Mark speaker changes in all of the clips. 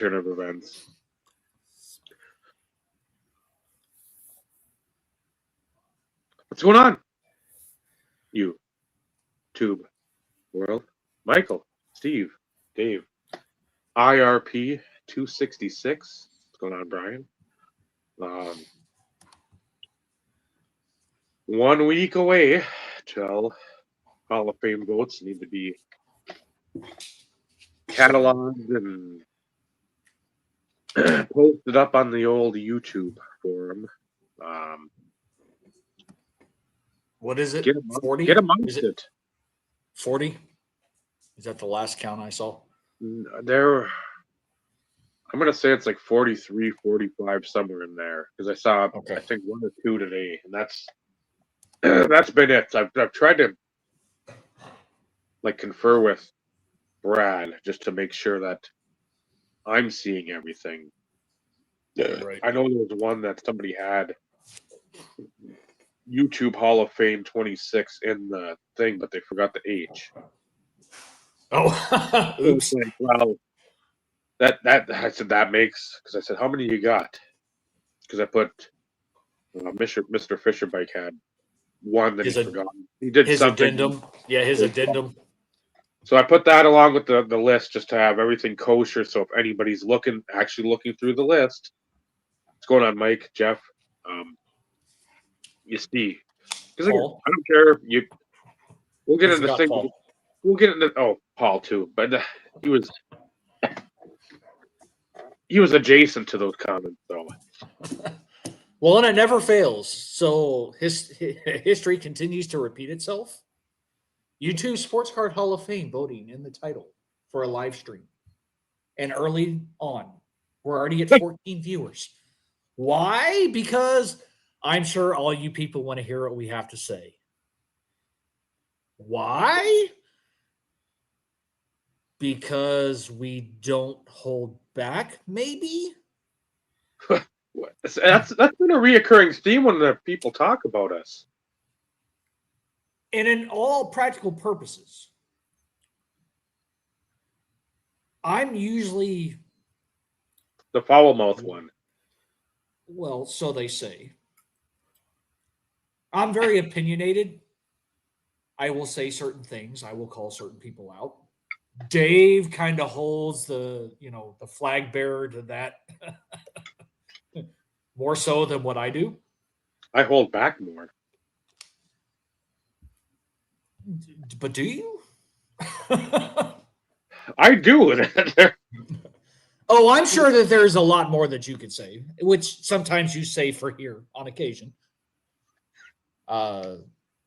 Speaker 1: turn of events. What's going on? YouTube world. Michael, Steve, Dave, IRP 266. What's going on, Brian? 1 week away till Hall of Fame votes need to be cataloged and posted up on the old YouTube forum.
Speaker 2: What is it?
Speaker 1: 40? Get amongst it.
Speaker 2: 40? Is that the last count I saw?
Speaker 1: I'm going to say it's like 43, 45, somewhere in there. Because I saw, I think, 1 or 2 today. And that's been it. I've tried to confer with Brad just to make sure that I'm seeing everything.
Speaker 2: Right.
Speaker 1: I know there was one that somebody had YouTube Hall of Fame 26 in the thing, but they forgot the H.
Speaker 2: Oh, oops.
Speaker 1: Like, well, I said that makes, because I said, how many you got? Because I put Mr. Fisherbike had one that he forgot. He did
Speaker 2: his
Speaker 1: something.
Speaker 2: Addendum. Yeah, his addendum.
Speaker 1: So I put that along with the list just to have everything kosher. So if anybody's actually looking through the list, what's going on, Mike, Jeff? You see, because I don't care. We'll get into things.
Speaker 2: Paul.
Speaker 1: We'll get into Paul too, but he was adjacent to those comments, though.
Speaker 2: Well, and it never fails. So history continues to repeat itself. YouTube Sports Card Hall of Fame voting in the title for a live stream. And early on, we're already at 14 viewers. Why? Because I'm sure all you people want to hear what we have to say. Why? Because we don't hold back, maybe?
Speaker 1: That's been a reoccurring theme when the people talk about us.
Speaker 2: And in all practical purposes, I'm usually
Speaker 1: the foul mouth one.
Speaker 2: Well, so they say. I'm very opinionated. I will say certain things. I will call certain people out. Dave kind of holds the flag bearer to that more so than what I do.
Speaker 1: I hold back more.
Speaker 2: But do you?
Speaker 1: I do.
Speaker 2: Oh, I'm sure that there's a lot more that you could say, which sometimes you say for here on occasion.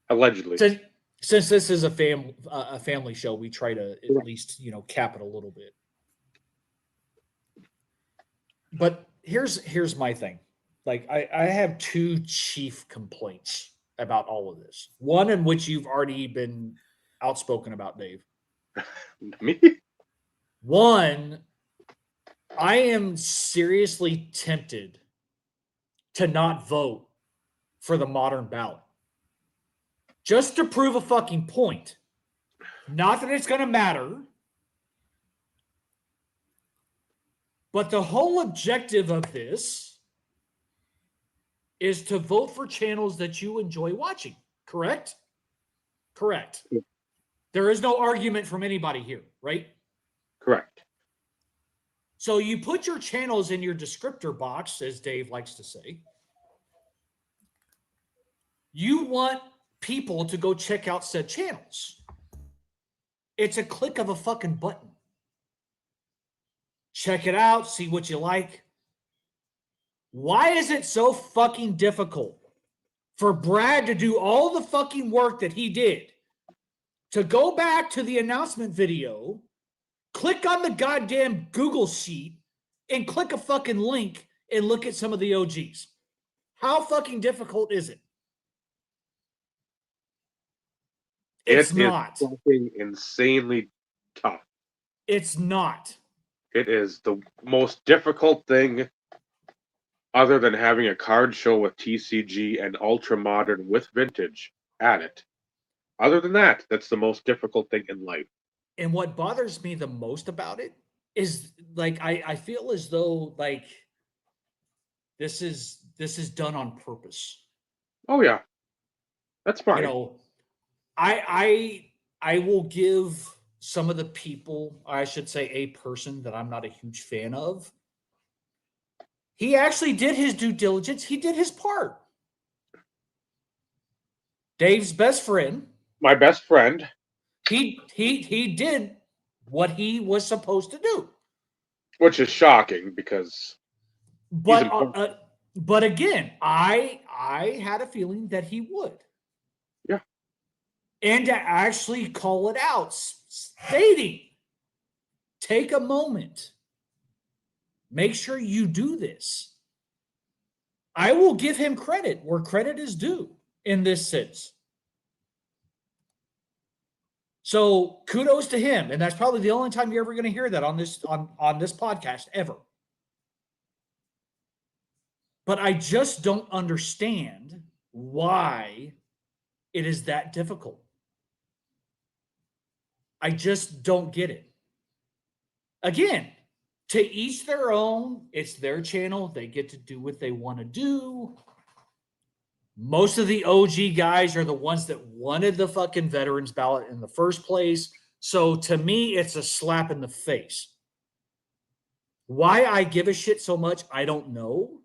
Speaker 1: Allegedly.
Speaker 2: Since this is a family show, we try to at least, cap it a little bit. But here's my thing. Like, I have 2 chief complaints about all of this. One in which you've already been outspoken about, Dave.
Speaker 1: Me?
Speaker 2: One, I am seriously tempted to not vote for the modern ballot. Just to prove a fucking point. Not that it's going to matter. But the whole objective of this is to vote for channels that you enjoy watching. Correct? Correct. There is no argument from anybody here, right?
Speaker 1: Correct.
Speaker 2: So you put your channels in your descriptor box, as Dave likes to say. You want people to go check out said channels. It's a click of a fucking button. Check it out, see what you like. Why is it so fucking difficult for Brad to do all the fucking work that he did to go back to the announcement video, click on the goddamn Google sheet, and click a fucking link and look at some of the OGs? How fucking difficult is it? It's not.
Speaker 1: It's fucking insanely tough.
Speaker 2: It's not.
Speaker 1: It is the most difficult thing other than having a card show with TCG and ultra modern with vintage at it. Other than that, that's the most difficult thing in life.
Speaker 2: And what bothers me the most about it is like I feel as though like this is done on purpose.
Speaker 1: Oh yeah, that's fine.
Speaker 2: You know, I will give some of the people, I should say a person that I'm not a huge fan of. He actually did his due diligence. He did his part. Dave's best friend.
Speaker 1: My best friend.
Speaker 2: He did what he was supposed to do.
Speaker 1: Which is shocking because
Speaker 2: but again, I had a feeling that he would.
Speaker 1: Yeah.
Speaker 2: And to actually call it out, stating, take a moment. Make sure you do this. I will give him credit where credit is due in this sense. So kudos to him. And that's probably the only time you're ever going to hear that on this podcast ever. But I just don't understand why it is that difficult. I just don't get it. Again, to each their own. It's their channel. They get to do what they want to do. Most of the OG guys are the ones that wanted the fucking veterans ballot in the first place. So to me, it's a slap in the face. Why I give a shit so much, I don't know.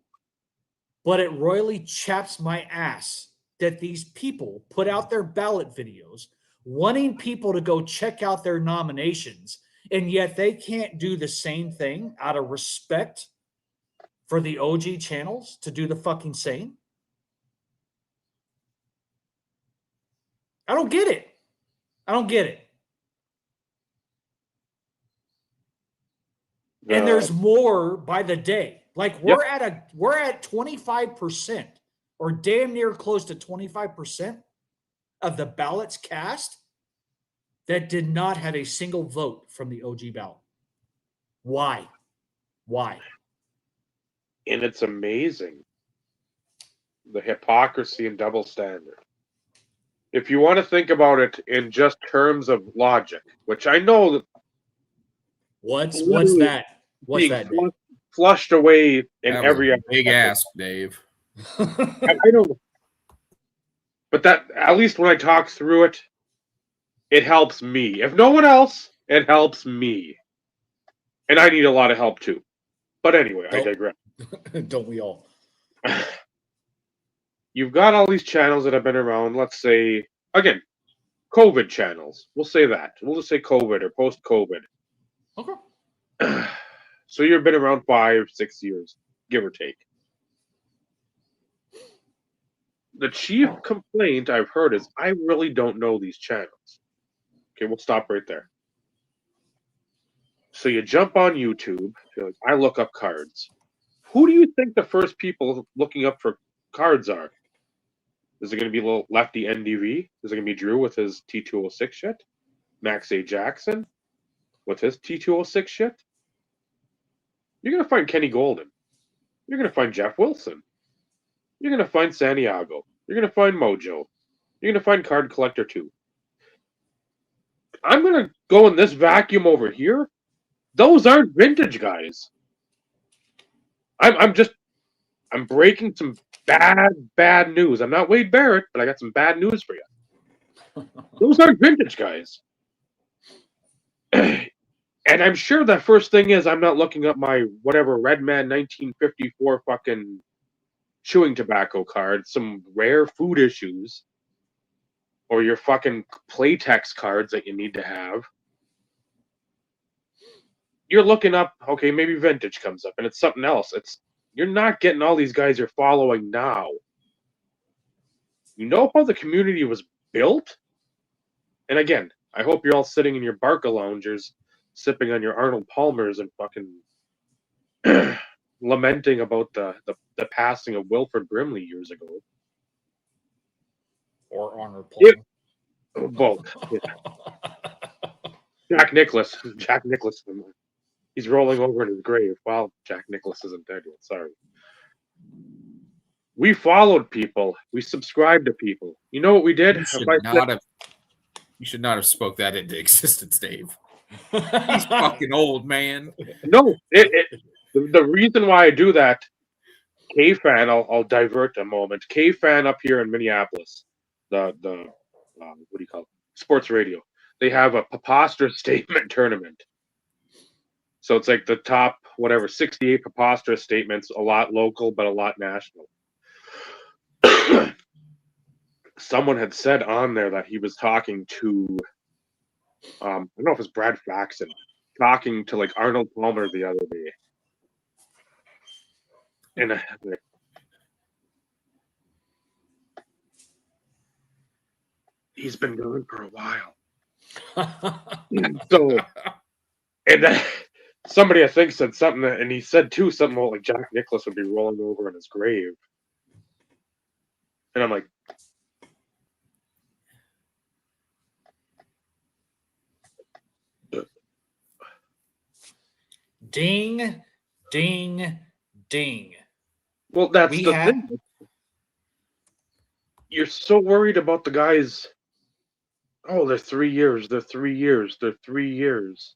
Speaker 2: But it royally chaps my ass that these people put out their ballot videos wanting people to go check out their nominations, and yet they can't do the same thing out of respect for the OG channels to do the fucking same. I don't get it. I don't get it. And there's more by the day. Like we're at 25% or damn near close to 25% of the ballots cast that did not have a single vote from the OG ballot. Why?
Speaker 1: And it's amazing. The hypocrisy and double standard. If you want to think about it in just terms of logic, which I know that
Speaker 2: what's that? What's that?
Speaker 1: Flushed away in
Speaker 3: that
Speaker 1: every
Speaker 3: was a big ask, Dave.
Speaker 1: I don't. But that, at least when I talk through it, it helps me. If no one else, it helps me. And I need a lot of help too. But anyway, I digress.
Speaker 2: Don't we all?
Speaker 1: You've got all these channels that have been around, let's say, again, COVID channels. We'll say that. We'll just say COVID or post-COVID.
Speaker 2: Okay.
Speaker 1: So you've been around 5-6 years, give or take. The chief complaint I've heard is, I really don't know these channels. Okay, we'll stop right there. So you jump on YouTube, you're like, I look up cards. Who do you think the first people looking up for cards are? Is it going to be little lefty NDV? Is it going to be Drew with his T206 shit? Max A. Jackson with his T206 shit? You're going to find Kenny Golden. You're going to find Jeff Wilson. You're going to find Santiago. You're going to find Mojo. You're going to find Card Collector 2. I'm going to go in this vacuum over here. Those aren't vintage guys. I'm breaking some bad news. I'm not Wade Barrett, but I got some bad news for you. Those aren't vintage guys. And I'm sure that first thing is I'm not looking up my whatever Redman 1954 fucking chewing tobacco card, some rare food issues, or your fucking Playtex cards that you need to have. You're looking up, okay, maybe vintage comes up, and it's something else. You're not getting all these guys you're following now. You know how the community was built? And again, I hope you're all sitting in your Barca loungers, sipping on your Arnold Palmers and fucking lamenting about the passing of Wilford Brimley years ago.
Speaker 2: Or Arnold Palmer.
Speaker 1: Both. Yeah. Jack Nicklaus. He's rolling over in his grave. Well, Jack Nicklaus isn't dead yet. Sorry. We followed people. We subscribed to people. You know what we did?
Speaker 3: You should not have spoke that into existence, Dave. He's fucking old, man.
Speaker 1: No, the reason why I do that, K-Fan, I'll divert a moment. K-Fan up here in Minneapolis, the what do you call it? Sports radio. They have a preposterous statement tournament. So it's like the top, 68 preposterous statements, a lot local, but a lot national. Someone had said on there that he was talking to, I don't know if it's Brad Faxon, talking to like Arnold Palmer the other day. And he's been gone for a while. So, and then somebody I think said something, and he said too something about like Jack Nicklaus would be rolling over in his grave. And I'm like,
Speaker 2: Ding, ding, ding.
Speaker 1: well, that's the thing. You're so worried about the guys. Oh, they're 3 years. They're 3 years. They're 3 years.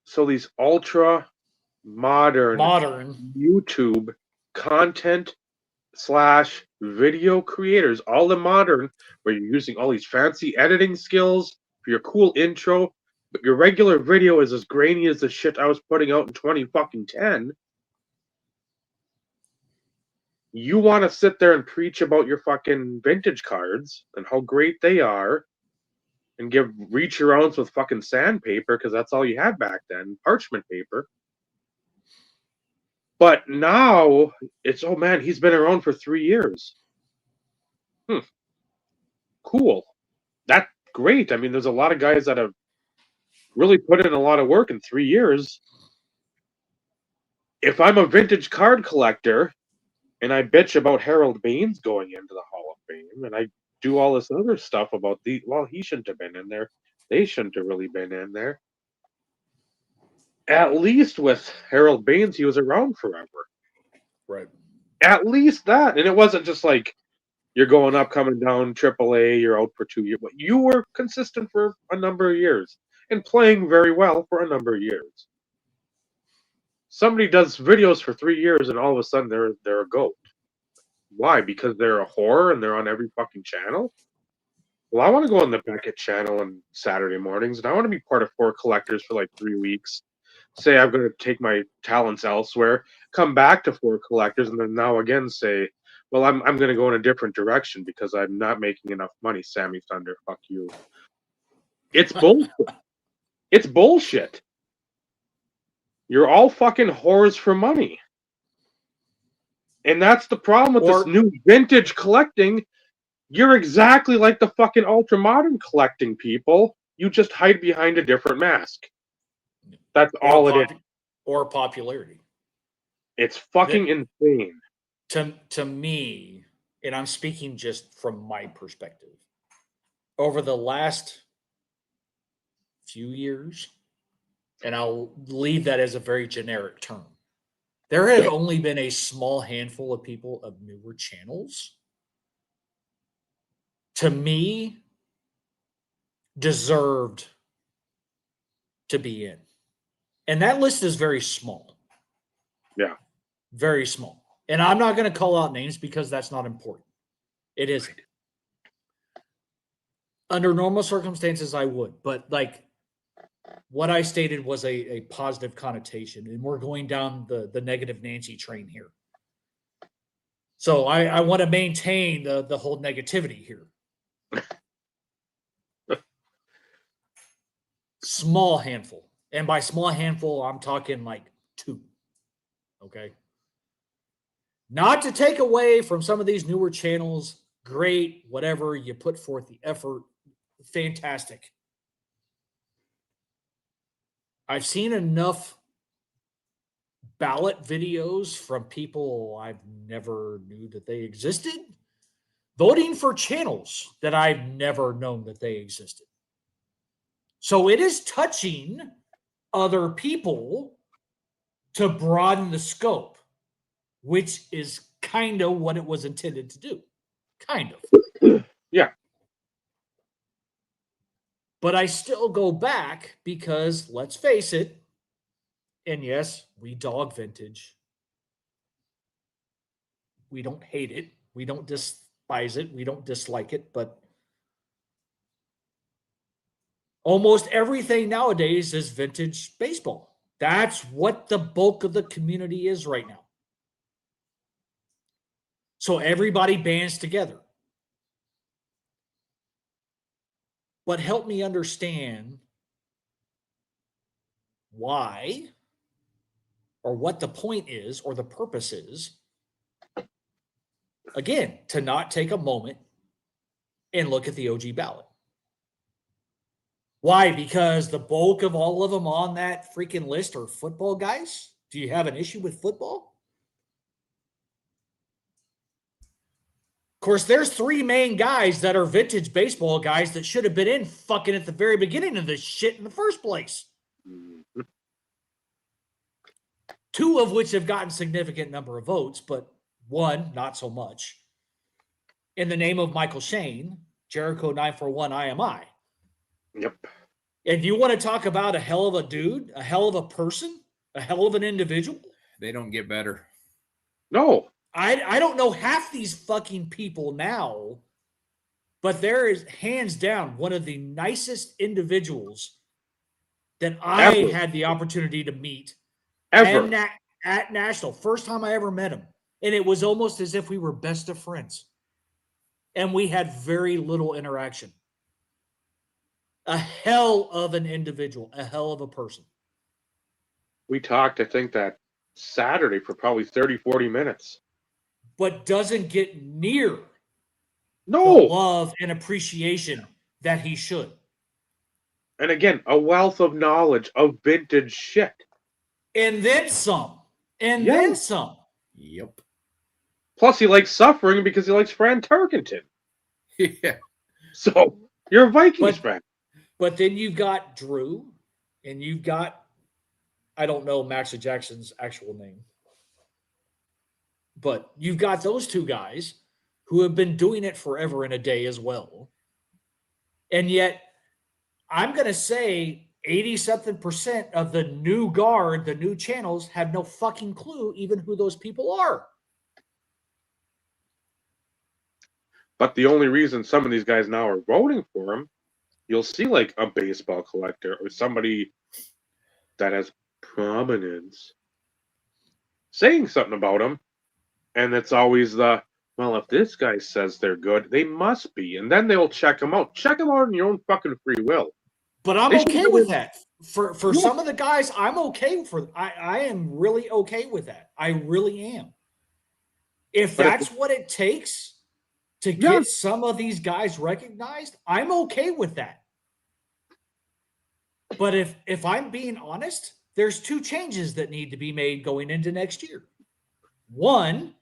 Speaker 1: So these ultra modern YouTube content / video creators, all the modern, where you're using all these fancy editing skills for your cool intro, but your regular video is as grainy as the shit I was putting out in 2010. You want to sit there and preach about your fucking vintage cards and how great they are and reach arounds with fucking sandpaper because that's all you had back then, parchment paper. But now it's, oh man, he's been around for 3 years. Cool. That's great. I mean, there's a lot of guys that have really put in a lot of work in 3 years. If I'm a vintage card collector and I bitch about Harold Baines going into the Hall of Fame and I do all this other stuff about he shouldn't have been in there. They shouldn't have really been in there. At least with Harold Baines, he was around forever.
Speaker 2: Right.
Speaker 1: At least that. And it wasn't just like you're going up, coming down, AAA, you're out for 2 years. But you were consistent for a number of years and playing very well for a number of years. Somebody does videos for 3 years and all of a sudden they're a GOAT. Why? Because they're a whore and they're on every fucking channel? Well, I want to go on the Beckett channel on Saturday mornings and I want to be part of 4 Collectors for like 3 weeks. Say I'm going to take my talents elsewhere, come back to 4 Collectors, and then now again say, well, I'm going to go in a different direction because I'm not making enough money, Sammy Thunder. Fuck you. It's bullshit. It's bullshit. You're all fucking whores for money. And that's the problem with this new vintage collecting. You're exactly like the fucking ultra modern collecting people. You just hide behind a different mask. That's all it is.
Speaker 2: Or popularity.
Speaker 1: It's fucking insane.
Speaker 2: To me, and I'm speaking just from my perspective, over the last few years, and I'll leave that as a very generic term, there have only been a small handful of people of newer channels, to me, deserved to be in. And that list is very small.
Speaker 1: Yeah.
Speaker 2: Very small. And I'm not going to call out names because that's not important. It isn't. Under normal circumstances, I would. But like what I stated was a positive connotation. And we're going down the negative Nancy train here. So I want to maintain the whole negativity here. Small handful. And by small handful, I'm talking like 2. Okay. Not to take away from some of these newer channels. Great. Whatever. You put forth the effort. Fantastic. I've seen enough ballot videos from people I've never knew that they existed, voting for channels that I've never known that they existed. So it is touching other people to broaden the scope, which is kind of what it was intended to do. Kind of.
Speaker 1: Yeah.
Speaker 2: But I still go back because, let's face it, and yes, we dog vintage. We don't hate it. We don't despise it. We don't dislike it. But almost everything nowadays is vintage baseball. That's what the bulk of the community is right now. So everybody bands together. But help me understand why or what the point is or the purpose is. Again, to not take a moment and look at the OG ballot. Why? Because the bulk of all of them on that freaking list are football guys? Do you have an issue with football? Of course, there's three main guys that are vintage baseball guys that should have been in fucking at the very beginning of this shit in the first place. Two of which have gotten significant number of votes, but one, not so much. In the name of Michael Shane, Jericho 941 IMI.
Speaker 1: Yep.
Speaker 2: And you want to talk about a hell of a dude, a hell of a person, a hell of an individual?
Speaker 3: They don't get better.
Speaker 1: No.
Speaker 2: I don't know half these fucking people now, but there is hands down one of the nicest individuals that I
Speaker 1: Ever.
Speaker 2: had the opportunity to meet
Speaker 1: Ever.
Speaker 2: at National. First time I ever met him. And it was almost as if we were best of friends. And we had very little interaction. A hell of an individual, a hell of a person.
Speaker 1: We talked, I think, that Saturday for probably 30, 40 minutes.
Speaker 2: But doesn't get near
Speaker 1: No.
Speaker 2: the love and appreciation that he should.
Speaker 1: And again, a wealth of knowledge of vintage shit.
Speaker 2: And then some. And
Speaker 1: Yeah.
Speaker 2: then some.
Speaker 3: Yep.
Speaker 1: Plus, he likes suffering because he likes Fran Tarkenton.
Speaker 3: Yeah.
Speaker 1: So, you're a Vikings fan.
Speaker 2: But then you've got Drew, and you've got, I don't know Max Jackson's actual name, but you've got those two guys who have been doing it forever and a day as well. And yet, I'm going to say 80-something% of the new guard, the new channels, have no fucking clue even who those people are.
Speaker 1: But the only reason some of these guys now are voting for him, you'll see like a baseball collector or somebody that has prominence saying something about him. And it's always the, well, if this guy says they're good, they must be. And then they'll check them out. Check them out on your own fucking free will.
Speaker 2: But I'm
Speaker 1: They should
Speaker 2: okay
Speaker 1: do
Speaker 2: with
Speaker 1: it.
Speaker 2: that. For
Speaker 1: Yeah.
Speaker 2: some of the guys, I'm okay for. I am really okay with that. I really am. If
Speaker 1: But if-
Speaker 2: that's what it takes to
Speaker 1: Yeah.
Speaker 2: get some of these guys recognized, I'm okay with that. But if I'm being honest, there's two changes that need to be made going into next year. One,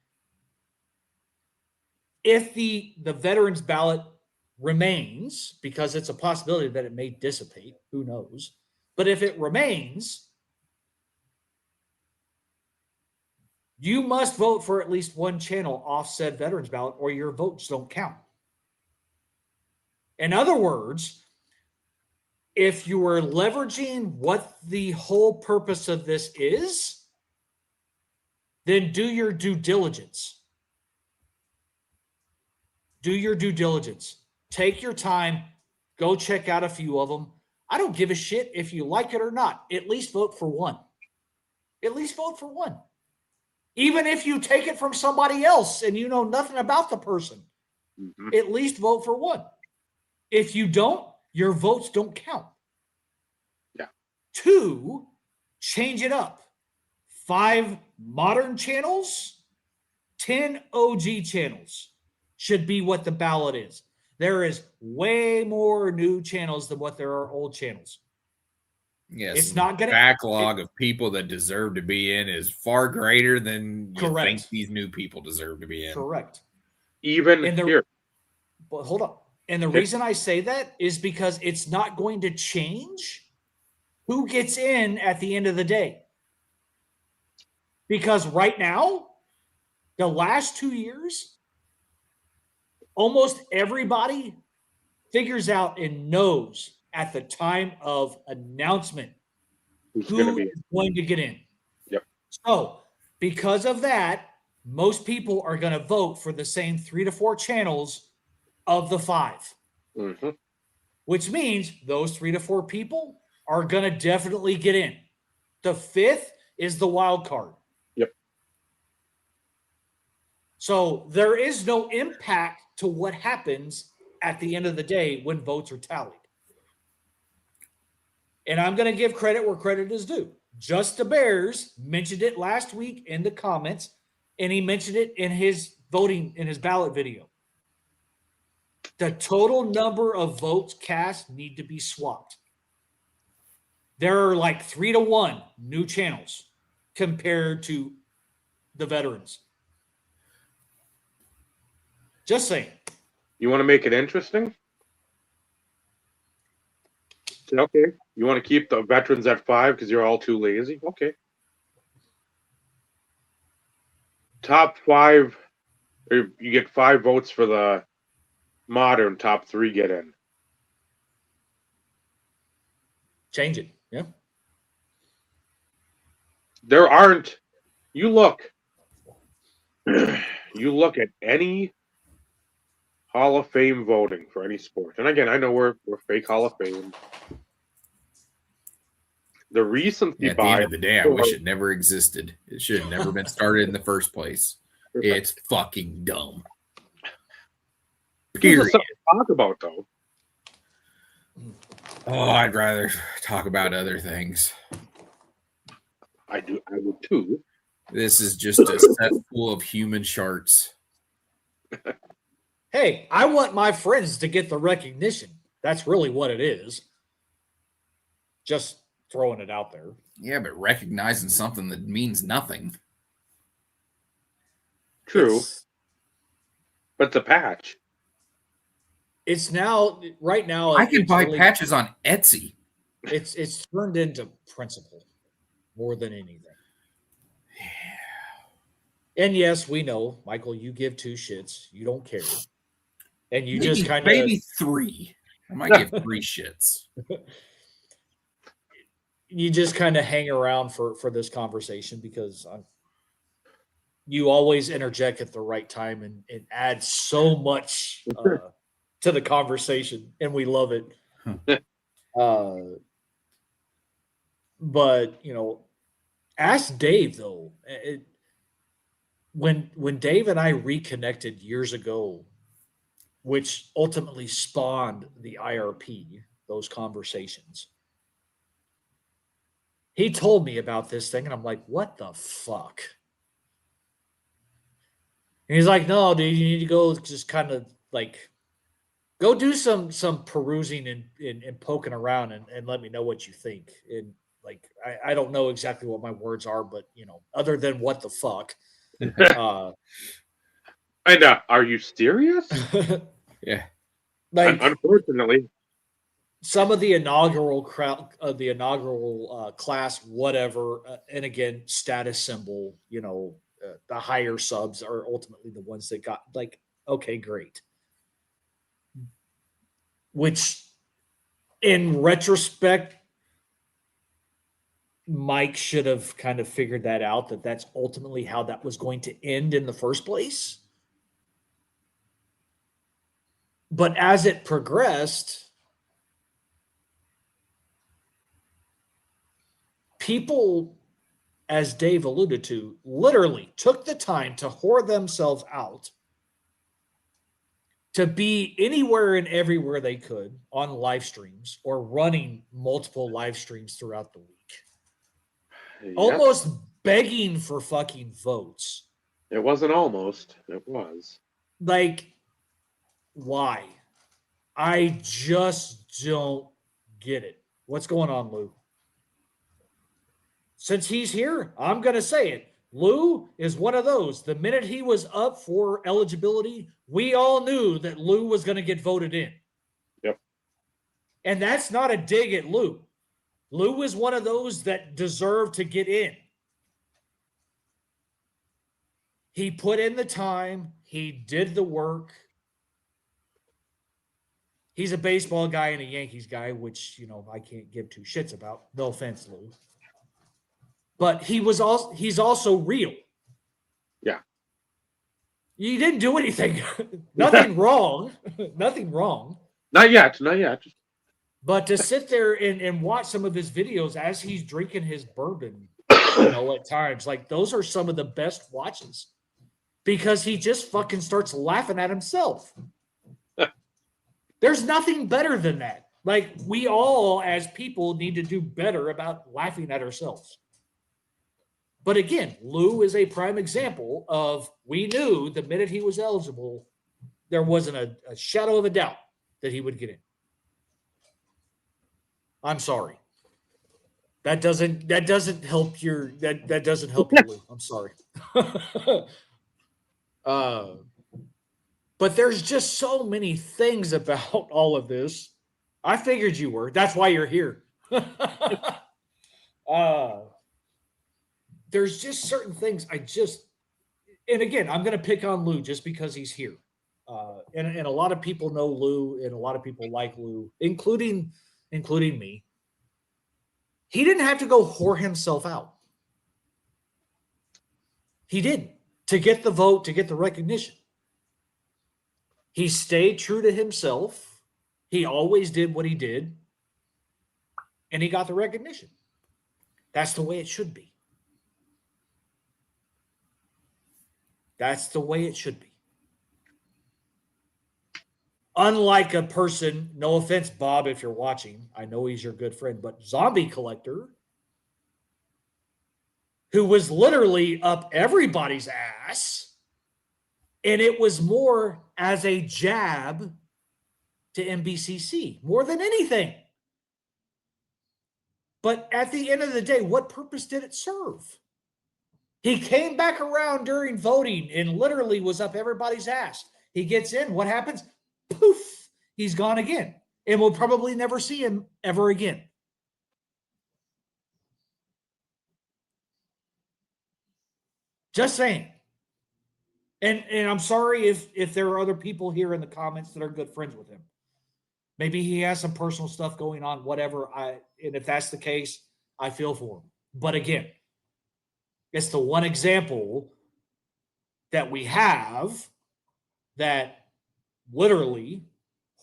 Speaker 2: if the veterans ballot remains, because it's a possibility that it may dissipate, who knows? But if it remains, you must vote for at least one channel off said veterans ballot, or your votes don't count. In other words, if you are leveraging what the whole purpose of this is, then do your due diligence. Do your due diligence. Take your time. Go check out a few of them. I don't give a shit if you like it or not. At least vote for one. At least vote for one. Even if you take it from somebody else and you know nothing about the person, at least vote for one. If you don't, your votes don't count.
Speaker 1: Yeah.
Speaker 2: 2, change it up. 5 modern channels, 10 OG channels should be what the ballot is. There is way more new channels than what there are old channels.
Speaker 3: Yes.
Speaker 2: It's not going to
Speaker 3: backlog of people that deserve to be in is far greater than you
Speaker 2: Correct.
Speaker 3: think these new people deserve to be in.
Speaker 2: Correct.
Speaker 1: Even
Speaker 2: And the-
Speaker 1: here.
Speaker 2: But hold on. And the reason I say that is because it's not going to change who gets in at the end of the day. Because right now, the last 2 years, almost everybody figures out and knows at the time of announcement.
Speaker 1: Who's
Speaker 2: Who
Speaker 1: going to be?
Speaker 2: is going to get in?
Speaker 1: Yep.
Speaker 2: So, because of that, most people are going to vote for the same 3 to 4 channels of the 5,
Speaker 1: Mm-hmm.
Speaker 2: which means those 3 to 4 people are going to definitely get in. The 5th is the wild card.
Speaker 1: Yep.
Speaker 2: So there is no impact to what happens at the end of the day when votes are tallied. And I'm going to give credit where credit is due. Just the Bears mentioned it last week in the comments, and he mentioned it in his ballot video. The total number of votes cast need to be swapped. There are like 3 to 1 new channels compared to the veterans. Just saying.
Speaker 1: You want to make it interesting? Okay. You want to keep the veterans at 5 because you're all too lazy? Okay. Top 5, or you get 5 votes for the modern. Top 3 get in.
Speaker 2: Change it. Yeah.
Speaker 1: There aren't. You look. You look at any Hall of Fame voting for any sport, and again, I know we're fake Hall of Fame. The recency
Speaker 3: At the end
Speaker 1: bias.
Speaker 3: of the day, I wish it never existed. It should have never been started in the first place. It's fucking dumb.
Speaker 1: Gives us
Speaker 3: Period.
Speaker 1: something to talk about, though.
Speaker 3: Oh, I'd rather talk about other things.
Speaker 1: I would too.
Speaker 3: This is just a set full of human sharks.
Speaker 2: Hey, I want my friends to get the recognition. That's really what it is. Just throwing it out there.
Speaker 3: Yeah, but recognizing something that means nothing.
Speaker 1: True. But it's a patch.
Speaker 2: It's now right now.
Speaker 3: I can
Speaker 2: it's
Speaker 3: buy
Speaker 2: really-
Speaker 3: patches on Etsy.
Speaker 2: It's turned into principle more than anything. And yes, we know, Michael, you give 2 shits. You don't care. And you just kind of
Speaker 3: maybe 3. I might give 3 shits.
Speaker 2: You just kind of hang around for this conversation because you always interject at the right time and add so much to the conversation, and we love it. But ask Dave though. When Dave and I reconnected years ago, which ultimately spawned the IRP, those conversations. He told me about this thing, and I'm like, what the fuck? And he's like, no, dude, you need to go just kind of like go do some perusing and poking around and let me know what you think. And like, I don't know exactly what my words are, but other than what the fuck.
Speaker 1: And are you serious?
Speaker 3: Yeah.
Speaker 2: Like,
Speaker 1: unfortunately.
Speaker 2: Some of the inaugural class, whatever, and again, status symbol, the higher subs are ultimately the ones that got like, okay, great. Which, in retrospect, Mike should have kind of figured that out, that that's ultimately how that was going to end in the first place. But as it progressed, people, as Dave alluded to, literally took the time to whore themselves out to be anywhere and everywhere they could on live streams or running multiple live streams throughout the week.
Speaker 1: Yep.
Speaker 2: Almost begging for fucking votes.
Speaker 1: It wasn't almost. It was.
Speaker 2: Like, why? I just don't get it. What's going on, Lou? Since he's here, I'm going to say it. Lou is one of those. The minute he was up for eligibility, we all knew that Lou was going to get voted in.
Speaker 1: Yep.
Speaker 2: And that's not a dig at Lou. Lou was one of those that deserved to get in. He put in the time. He did the work. He's a baseball guy and a Yankees guy, which, I can't give two shits about. No offense, Lou. But he's also real.
Speaker 1: Yeah.
Speaker 2: You didn't do anything. Nothing wrong. Nothing wrong.
Speaker 1: Not yet. Not yet.
Speaker 2: But to sit there and watch some of his videos as he's drinking his bourbon, at times, like those are some of the best watches because he just fucking starts laughing at himself. There's nothing better than that. Like, we all, as people, need to do better about laughing at ourselves. But again, Lou is a prime example of we knew the minute he was eligible, there wasn't a shadow of a doubt that he would get in. I'm sorry. That doesn't help your that doesn't help you, Lou. I'm sorry. But there's just so many things about all of this. I figured you were. That's why you're here. There's just certain things and again, I'm going to pick on Lou just because he's here. And a lot of people know Lou and a lot of people like Lou, including me. He didn't have to go whore himself out. He didn't to get the vote, to get the recognition. He stayed true to himself. He always did what he did. And he got the recognition. That's the way it should be. That's the way it should be. Unlike a person, no offense, Bob, if you're watching, I know he's your good friend, but Zombie Collector, who was literally up everybody's ass, and it was more as a jab to MBCC, more than anything. But at the end of the day, what purpose did it serve? He came back around during voting and literally was up everybody's ass. He gets in. What happens? Poof, he's gone again. And we'll probably never see him ever again. Just saying. And I'm sorry if there are other people here in the comments that are good friends with him. Maybe he has some personal stuff going on, whatever. And if that's the case, I feel for him. But again, it's the one example that we have that literally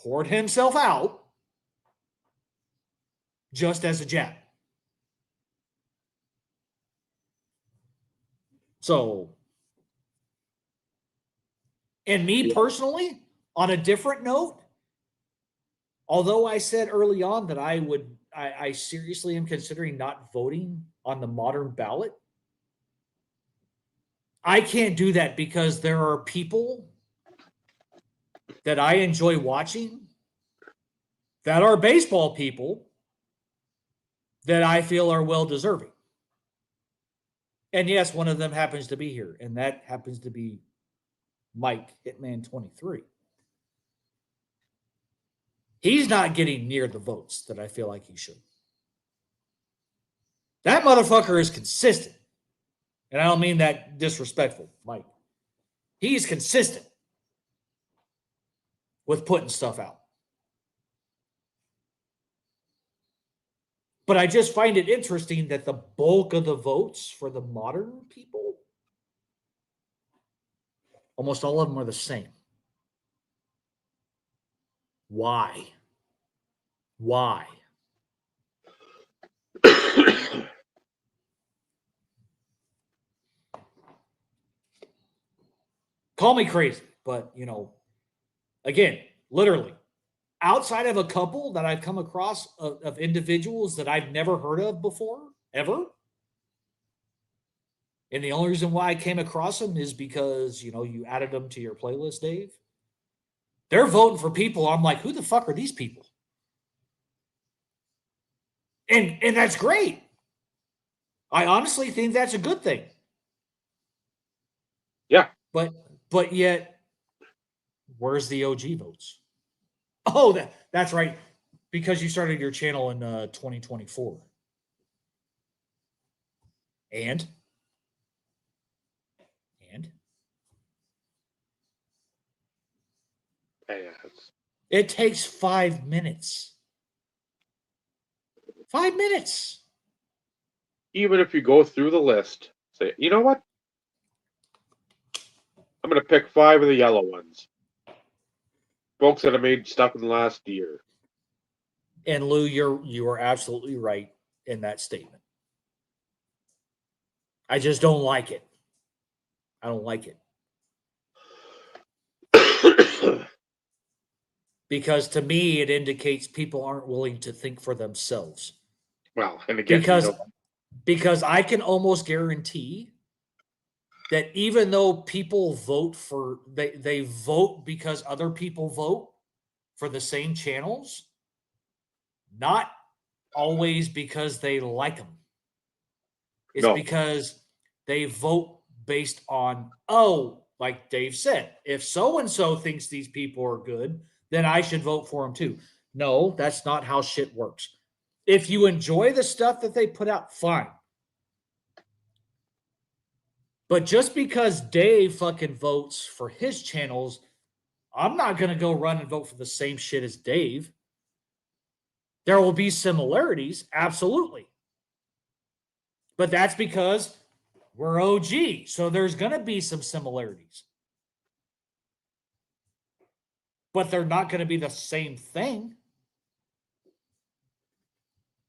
Speaker 2: whored himself out just as a jab. So, and me personally, on a different note, although I said early on that I seriously am considering not voting on the modern ballot, I can't do that because there are people that I enjoy watching that are baseball people that I feel are well deserving. And yes, one of them happens to be here, and that happens to be Mike Hitman 23. He's not getting near the votes that I feel like he should. That motherfucker is consistent. And I don't mean that disrespectful, Mike. He's consistent with putting stuff out. But I just find it interesting that the bulk of the votes for the modern people, almost all of them are the same. Why? Why? Call me crazy, but, again, literally, outside of a couple that I've come across of individuals that I've never heard of before, ever. And the only reason why I came across them is because, you added them to your playlist, Dave. They're voting for people. I'm like, who the fuck are these people? And that's great. I honestly think that's a good thing.
Speaker 1: Yeah.
Speaker 2: But yet, where's the OG votes? Oh, that's right. Because you started your channel in 2024. And?
Speaker 1: Yeah,
Speaker 2: It takes 5 minutes. 5 minutes.
Speaker 1: Even if you go through the list, say, you know what? I'm going to pick 5 of the yellow ones. Folks that have made stuff in the last year.
Speaker 2: And Lou, you are absolutely right in that statement. I just don't like it. I don't like it. Because to me, it indicates people aren't willing to think for themselves.
Speaker 1: Well, and again,
Speaker 2: Because I can almost guarantee that even though people vote for they vote because other people vote for the same channels, not always because they like them. It's because they vote based on, like Dave said, if so-and-so thinks these people are good, then I should vote for them too. No, that's not how shit works. If you enjoy the stuff that they put out, fine. But just because Dave fucking votes for his channels, I'm not going to go run and vote for the same shit as Dave. There will be similarities, absolutely. But that's because we're OG, so there's going to be some similarities. But they're not going to be the same thing.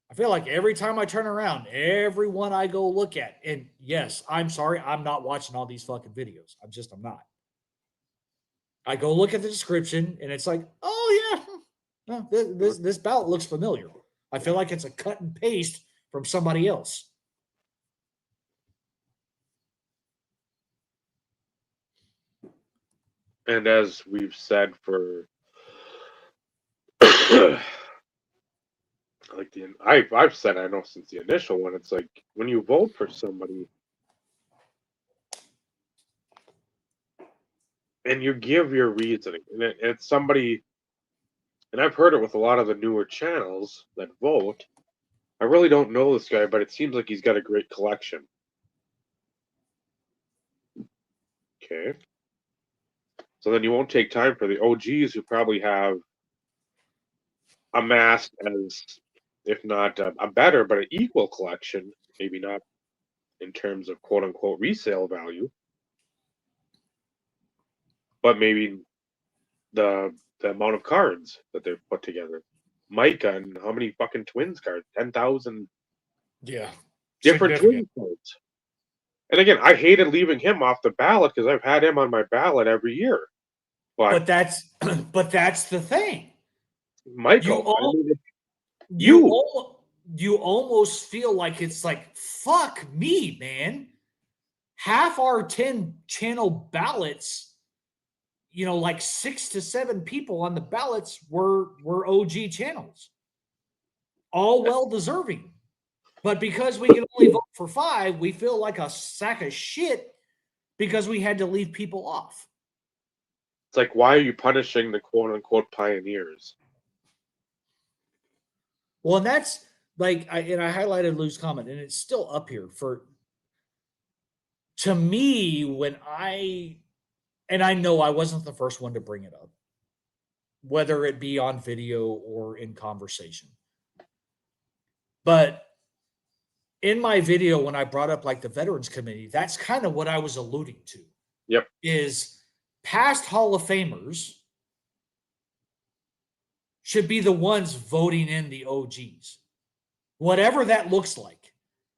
Speaker 2: I feel like every time I turn around, everyone I go look at, and yes, I'm sorry, I'm not watching all these fucking videos. I'm not. I go look at the description, and it's like, oh yeah, this ballot looks familiar. I feel like it's a cut and paste from somebody else.
Speaker 1: And as we've said for I've said, I know since the initial one, it's like when you vote for somebody and you give your reasoning, and it's somebody, and I've heard it with a lot of the newer channels that vote. I really don't know this guy, but it seems like he's got a great collection. Okay. So then you won't take time for the OGs who probably have amassed as, if not a better, but an equal collection, maybe not in terms of quote unquote resale value, but maybe the amount of cards that they've put together. Micah, and how many fucking Twins cards? 10,000
Speaker 2: Yeah.
Speaker 1: different Twins cards. And again, I hated leaving him off the ballot because I've had him on my ballot every year. But
Speaker 2: that's the thing.
Speaker 1: Michael,
Speaker 2: you almost feel like it's like, fuck me, man. Half our 10 channel ballots, like 6 to 7 people on the ballots were OG channels. All well deserving. But because we can only vote for 5, we feel like a sack of shit because we had to leave people off.
Speaker 1: It's like, why are you punishing the quote unquote pioneers?
Speaker 2: Well, and that's like, I highlighted Lou's comment, and it's still up here to me, when I know I wasn't the first one to bring it up, whether it be on video or in conversation. But in my video, when I brought up like the Veterans Committee, that's kind of what I was alluding to.
Speaker 1: Yep.
Speaker 2: Is past Hall of Famers should be the ones voting in the OGs. Whatever that looks like.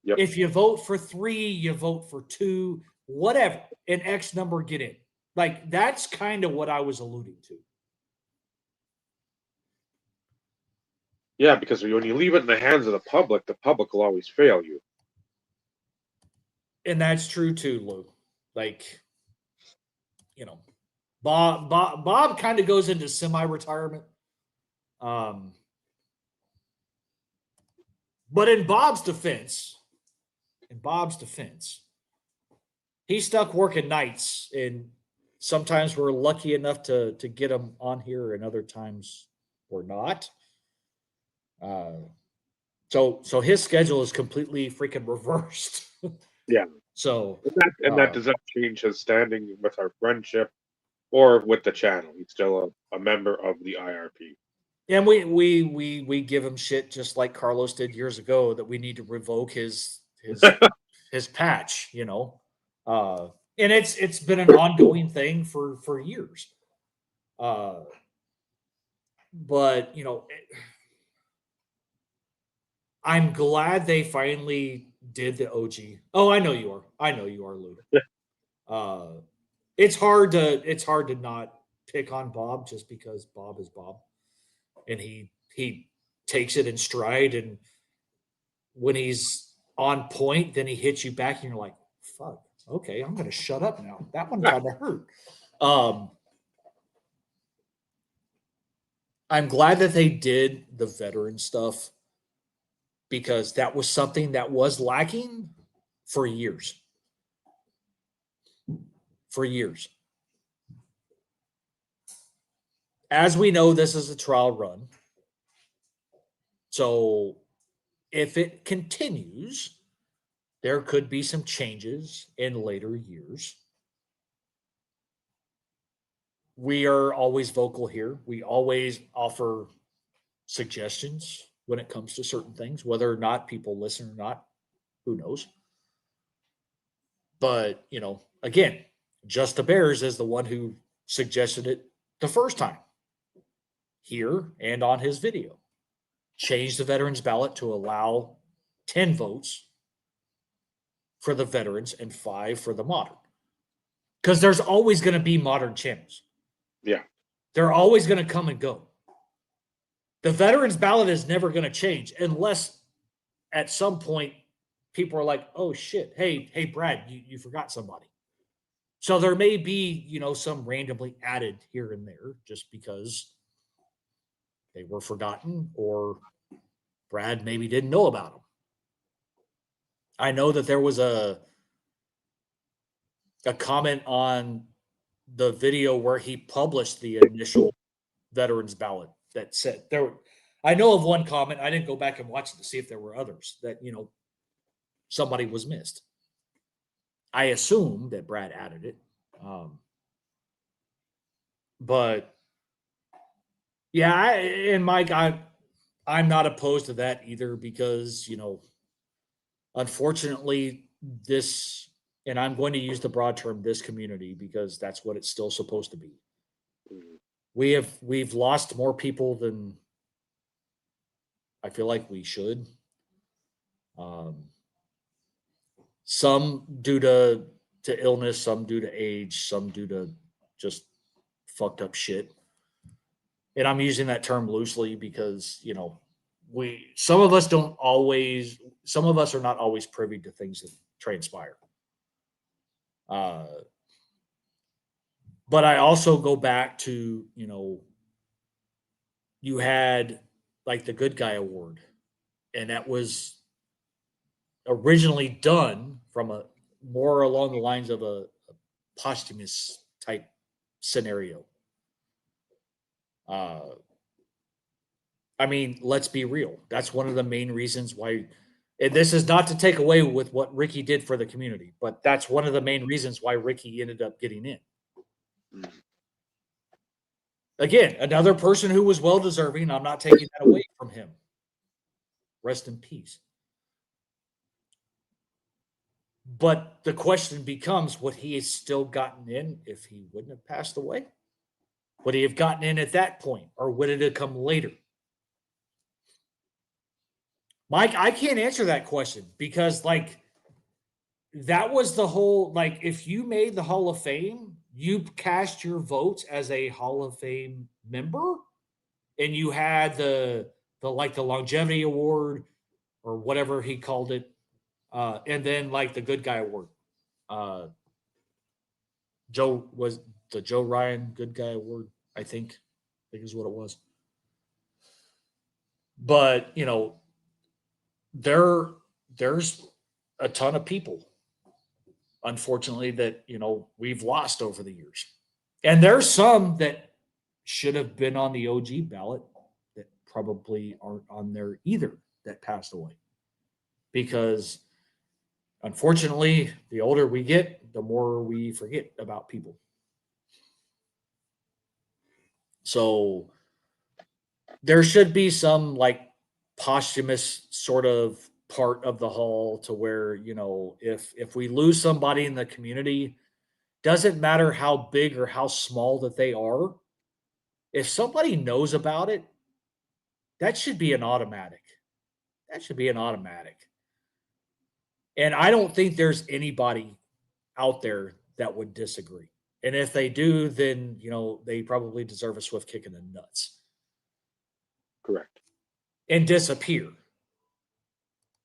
Speaker 1: Yep.
Speaker 2: If you vote for 3, you vote for 2, whatever, an X number get in. Like, that's kind of what I was alluding to.
Speaker 1: Yeah, because when you leave it in the hands of the public will always fail you.
Speaker 2: And that's true too, Lou. Like, Bob kind of goes into semi-retirement. But in Bob's defense, he's stuck working nights, and sometimes we're lucky enough to get him on here, and other times we're not. So his schedule is completely freaking reversed.
Speaker 1: Yeah.
Speaker 2: So
Speaker 1: and that does not change his standing with our friendship or with the channel. He's still a member of the IRP.
Speaker 2: And we give him shit just like Carlos did years ago that we need to revoke his patch, you know. And it's been an ongoing thing for years. But you know, I'm glad they finally did the OG. Oh, I know you are. I know you are, Lou. It's hard to not pick on Bob just because Bob is Bob, and he takes it in stride. And when he's on point, then he hits you back, and you're like, "Fuck, okay, I'm gonna shut up now." That one kind of hurt. I'm glad that they did the veteran stuff because that was something that was lacking for years. For years. As we know, this is a trial run. So if it continues, there could be some changes in later years. We are always vocal here. We always offer suggestions when it comes to certain things, whether or not people listen or not, who knows. But, you know, again, Just the Bears is the one who suggested it the first time here and on his video. Change the veterans ballot to allow 10 votes for the veterans and 5 for the modern. Because there's always going to be modern channels.
Speaker 1: Yeah.
Speaker 2: They're always going to come and go. The veterans ballot is never going to change unless at some point people are like, oh shit, hey Brad, you forgot somebody. So there may be, you know, some randomly added here and there just because they were forgotten or Brad maybe didn't know about them. I know that there was a comment on the video where he published the initial veterans ballot that said there. I know of one comment. I didn't go back and watch it to see if there were others that, you know, somebody was missed. I assume that Brad added it. But yeah, and Mike, I'm not opposed to that either because, you know, unfortunately, this, and I'm going to use the broad term, this community, because that's what it's still supposed to be. We've lost more people than I feel like we should. Some due to illness, some due to age, some due to just fucked up shit. And I'm using that term loosely because, you know, some of us are not always privy to things that transpire. But I also go back to, you know, you had like the Good Guy Award, and that was originally done from a more along the lines of a posthumous type scenario. I mean, let's be real. That's one of the main reasons why, and this is not to take away with what Ricky did for the community, but that's one of the main reasons why Ricky ended up getting in. Again, another person who was well deserving. I'm not taking that away from him. Rest in peace. But the question becomes, would he have still gotten in if he wouldn't have passed away? Would he have gotten in at that point, or would it have come later? Mike, I can't answer that question because, like, that was the whole, like, if you made the Hall of Fame, you cast your votes as a Hall of Fame member, and you had the longevity award or whatever he called it, and then like the Good Guy Award. Joe Ryan Good Guy Award, I think is what it was. But you know, there's a ton of people, unfortunately, that, you know, we've lost over the years. And there's some that should have been on the OG ballot that probably aren't on there either that passed away. Because unfortunately, the older we get, the more we forget about people. So there should be some like posthumous sort of part of the hall to where, you know, if we lose somebody in the community, doesn't matter how big or how small that they are, if somebody knows about it, that should be an automatic. That should be an automatic. And I don't think there's anybody out there that would disagree. And if they do, then, you know, they probably deserve a swift kick in the nuts
Speaker 1: Correct.
Speaker 2: and disappear.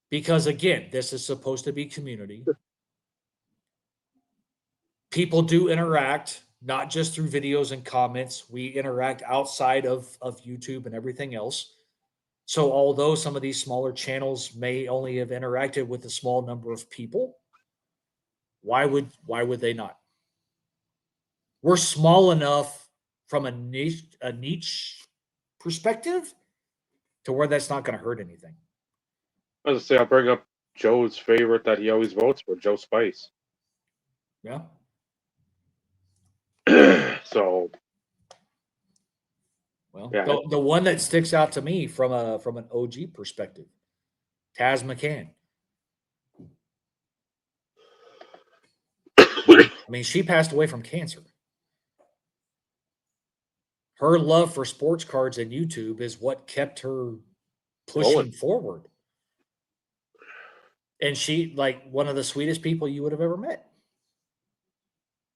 Speaker 2: Because again, this is supposed to be community. People do interact, not just through videos and comments. We interact outside of YouTube and everything else. So although some of these smaller channels may only have interacted with a small number of people, why would they not? We're small enough from a niche perspective to where that's not going to hurt anything.
Speaker 1: I was gonna say I'll bring up Joe's favorite that he always votes for, Joe Spice.
Speaker 2: Yeah.
Speaker 1: So
Speaker 2: Well,
Speaker 1: yeah,
Speaker 2: the one that sticks out to me from an OG perspective, Taz McCann. I mean, she passed away from cancer. Her love for sports cards and YouTube is what kept her pushing
Speaker 1: Going.
Speaker 2: forward. And she, like, one of the sweetest people you would have ever met.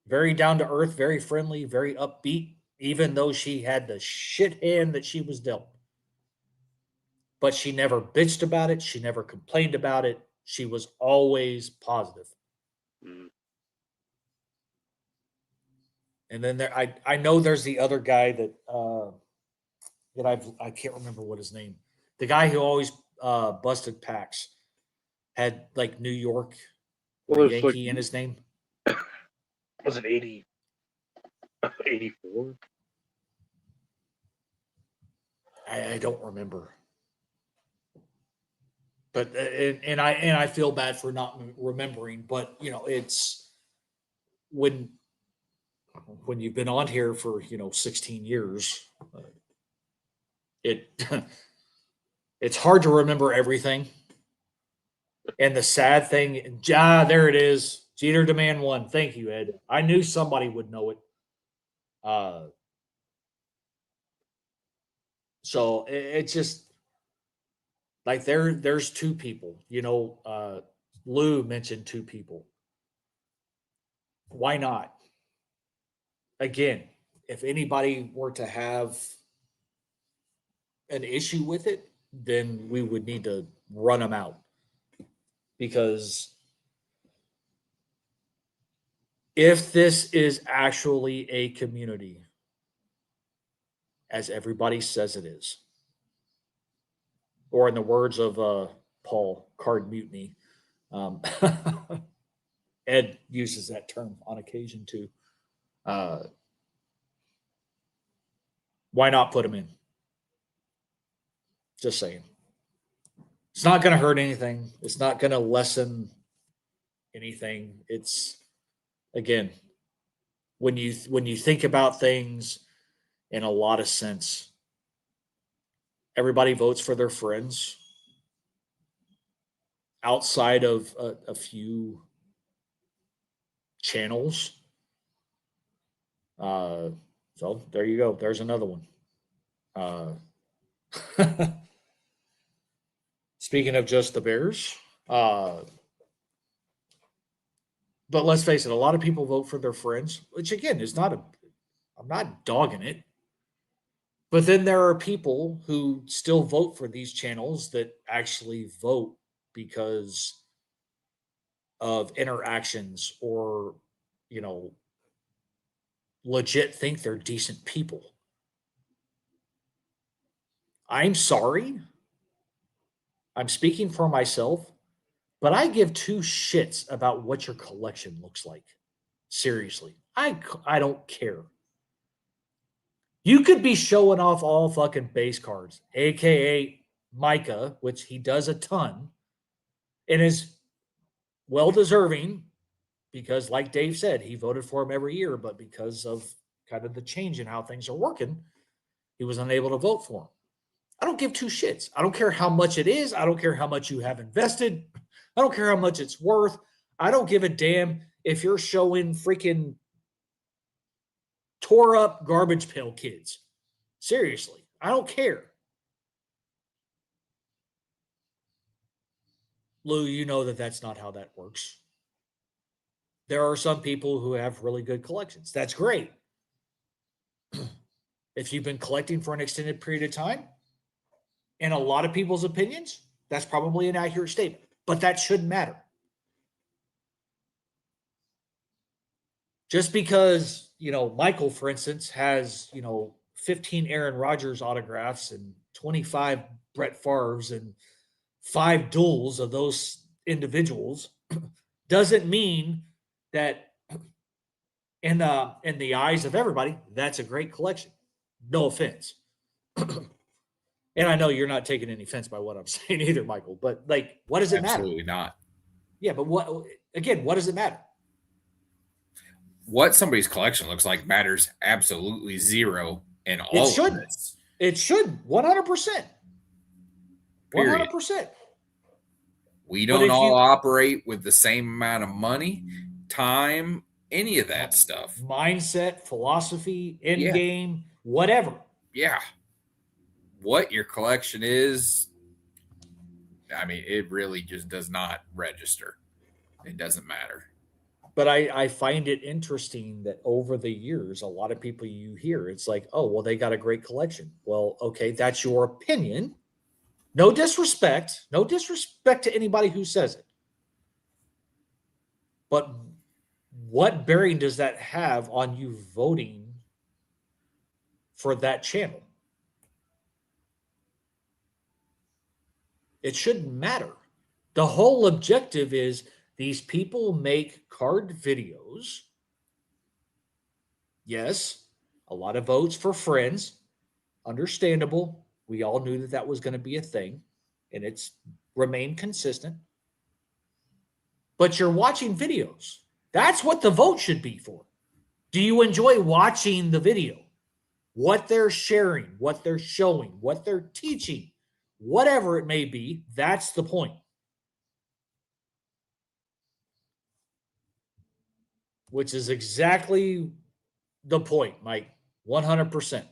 Speaker 2: Very down to earth, very friendly, very upbeat, even though she had the shit hand that she was dealt. But she never bitched about it. She never complained about it. She was always positive.
Speaker 1: Mm.
Speaker 2: And then there, I know there's the other guy that I can't remember what his name. The guy who always busted packs had like New York or
Speaker 1: Well, there's
Speaker 2: Yankee
Speaker 1: like,
Speaker 2: in his name.
Speaker 1: was it 84?
Speaker 2: I don't remember. But and I feel bad for not remembering. But you know, it's when you've been on here for 16 years, it it's hard to remember everything. And the sad thing, there it is. Jeter Demand 1. Thank you, Ed. I knew somebody would know it. So it's just like there's two people. Lou mentioned two people. Why not? Again, if anybody were to have an issue with it, then we would need to run them out. Because if this is actually a community, as everybody says it is, or in the words of Paul, card mutiny, Ed uses that term on occasion too. Why not put them in? Just saying. It's not going to hurt anything. It's not going to lessen anything. It's, again, when you think about things in a lot of sense, everybody votes for their friends outside of a few channels. So there you go. There's another one. Speaking of just the Bears, but let's face it, a lot of people vote for their friends, which again is I'm not dogging it. But then there are people who still vote for these channels that actually vote because of interactions or, legit think they're decent people. I'm sorry. I'm speaking for myself, but I give two shits about what your collection looks like. Seriously. I don't care. You could be showing off all fucking base cards, aka Micah, which he does a ton, and is well deserving because, like Dave said, he voted for him every year, but because of kind of the change in how things are working, he was unable to vote for him. I don't give two shits. I don't care how much it is. I don't care how much you have invested. I don't care how much it's worth. I don't give a damn if you're showing freaking tore up garbage pail kids. Seriously, I don't care. Lou, you know that that's not how that works. There are some people who have really good collections. That's great. If you've been collecting for an extended period of time, in a lot of people's opinions, that's probably an accurate statement, but that shouldn't matter. Just because, Michael, for instance, has, 15 Aaron Rodgers autographs and 25 Brett Favre's and 5 duels of those individuals doesn't mean that in the eyes of everybody, that's a great collection. No offense. And I know you're not taking any offense by what I'm saying either, Michael, but what does it matter?
Speaker 3: Absolutely not.
Speaker 2: Yeah, but what does it matter?
Speaker 3: What somebody's collection looks like matters absolutely zero in all of this.
Speaker 2: It should 100%. 100%.
Speaker 3: We don't all operate with the same amount of money, time, any of that stuff.
Speaker 2: Mindset, philosophy, end game, whatever.
Speaker 3: Yeah. What your collection is, I mean, it really just does not register. It doesn't matter.
Speaker 2: But I find it interesting that over the years, a lot of people you hear, it's like, oh, well, they got a great collection. Well, okay, that's your opinion. No disrespect. No disrespect to anybody who says it. But what bearing does that have on you voting for that channel? It shouldn't matter. The whole objective is these people make card videos. Yes, a lot of votes for friends. Understandable. We all knew that was going to be a thing, and it's remained consistent. But you're watching videos. That's what the vote should be for. Do you enjoy watching the video? What they're sharing, what they're showing, what they're teaching, whatever it may be, that's the point. Which is exactly the point, Mike. 100%.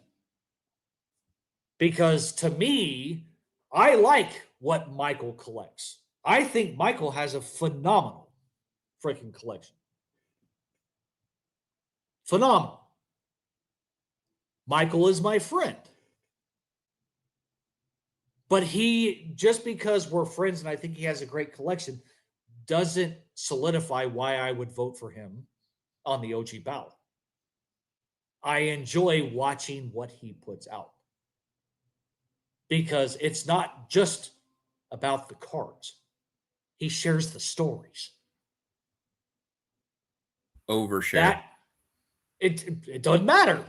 Speaker 2: Because to me, I like what Michael collects. I think Michael has a phenomenal freaking collection. Phenomenal. Michael is my friend. But just because we're friends and I think he has a great collection, doesn't solidify why I would vote for him on the OG ballot. I enjoy watching what he puts out. Because it's not just about the cards. He shares the stories.
Speaker 3: Overshare.
Speaker 2: It doesn't matter.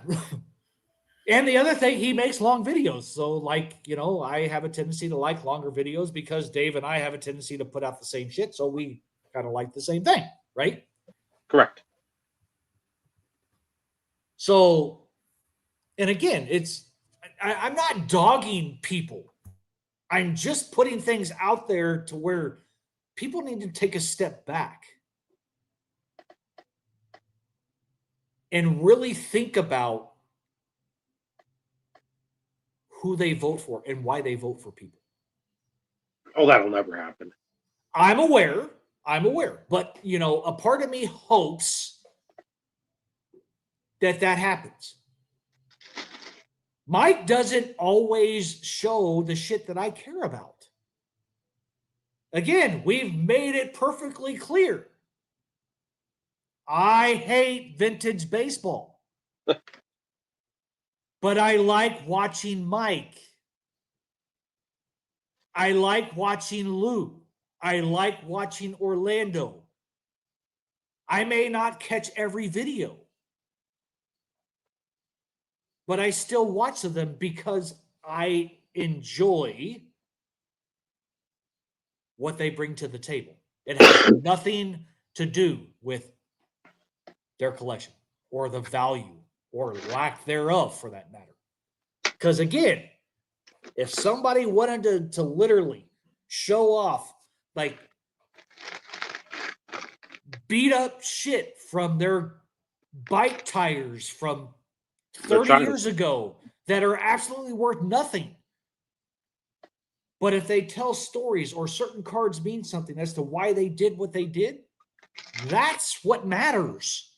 Speaker 2: And the other thing, he makes long videos. So, I have a tendency to like longer videos because Dave and I have a tendency to put out the same shit. So we kind of like the same thing, right?
Speaker 1: Correct.
Speaker 2: So, and again, I'm not dogging people. I'm just putting things out there to where people need to take a step back and really think about who they vote for and why they vote for people.
Speaker 1: Oh, that'll never happen.
Speaker 2: I'm aware. But, a part of me hopes that happens. Mike doesn't always show the shit that I care about. Again, we've made it perfectly clear. I hate vintage baseball. But I like watching Mike. I like watching Lou. I like watching Orlando. I may not catch every video, but I still watch them because I enjoy what they bring to the table. It has nothing to do with their collection or the value or lack thereof, for that matter. Because again, if somebody wanted to literally show off like beat up shit from their bike tires from 30 years ago that are absolutely worth nothing. But if they tell stories or certain cards mean something as to why they did what they did, that's what matters.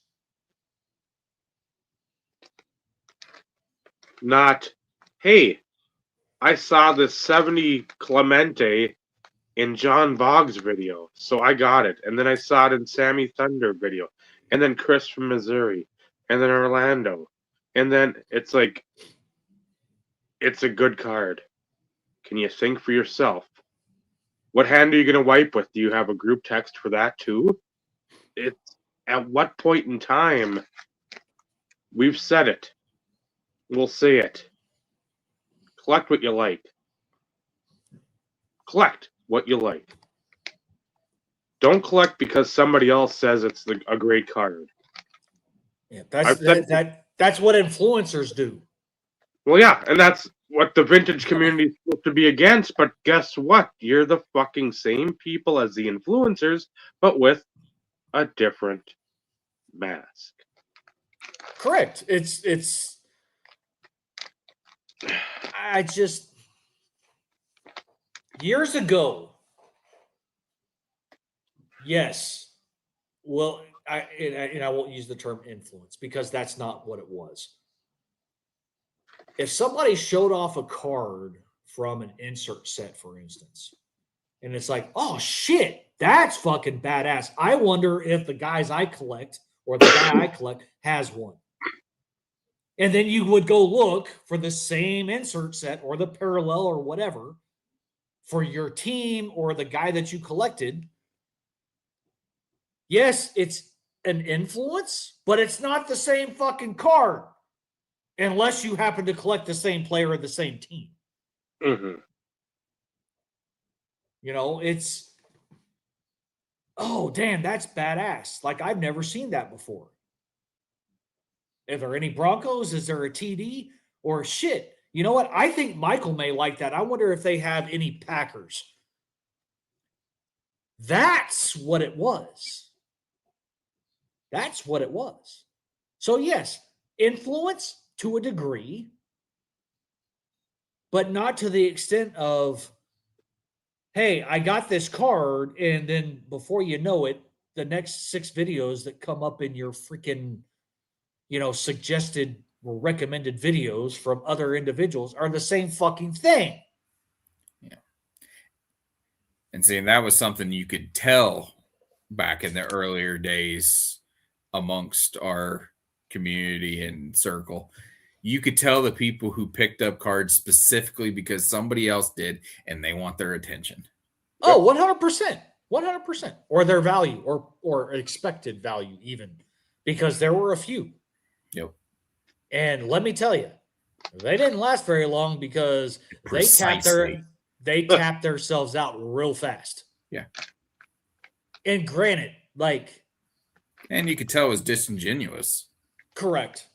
Speaker 1: Not, hey, I saw this 70 Clemente in John Boggs video, so I got it. And then I saw it in Sammy Thunder video. And then Chris from Missouri. And then Orlando. And then it's like, it's a good card. Can you think for yourself? What hand are you going to wipe with? Do you have a group text for that too? It's at what point in time? We've said it. We'll say it. Collect what you like. Collect what you like. Don't collect because somebody else says it's a great card.
Speaker 2: Yeah, that's what influencers do.
Speaker 1: Well, yeah, and that's what the vintage community is supposed to be against. But guess what? You're the fucking same people as the influencers, but with a different mask.
Speaker 2: Correct. I just years ago. Yes. Well, I won't use the term influence because that's not what it was. If somebody showed off a card from an insert set, for instance, and it's like, oh shit, that's fucking badass. I wonder if the guys I collect or the guy I collect has one. And then you would go look for the same insert set or the parallel or whatever for your team or the guy that you collected. Yes, it's an influence, but it's not the same fucking card unless you happen to collect the same player or the same team.
Speaker 1: Mm-hmm.
Speaker 2: You know, it's, oh, damn, that's badass. Like, I've never seen that before. Are there any Broncos? Is there a TD? Or shit, you know what? I think Michael may like that. I wonder if they have any Packers. That's what it was. That's what it was. So, yes, influence to a degree, but not to the extent of, hey, I got this card, and then before you know it, the next 6 videos that come up in your freaking, suggested or recommended videos from other individuals are the same fucking thing.
Speaker 3: Yeah. And seeing that was something you could tell back in the earlier days amongst our community and circle. You could tell the people who picked up cards specifically because somebody else did and they want their attention.
Speaker 2: Oh, 100%. 100%. Or their value or expected value even, because there were a few.
Speaker 3: Yep.
Speaker 2: And let me tell you, they didn't last very long because they tapped themselves out real fast.
Speaker 3: Yeah.
Speaker 2: And granted,
Speaker 3: and you could tell it was disingenuous.
Speaker 2: Correct.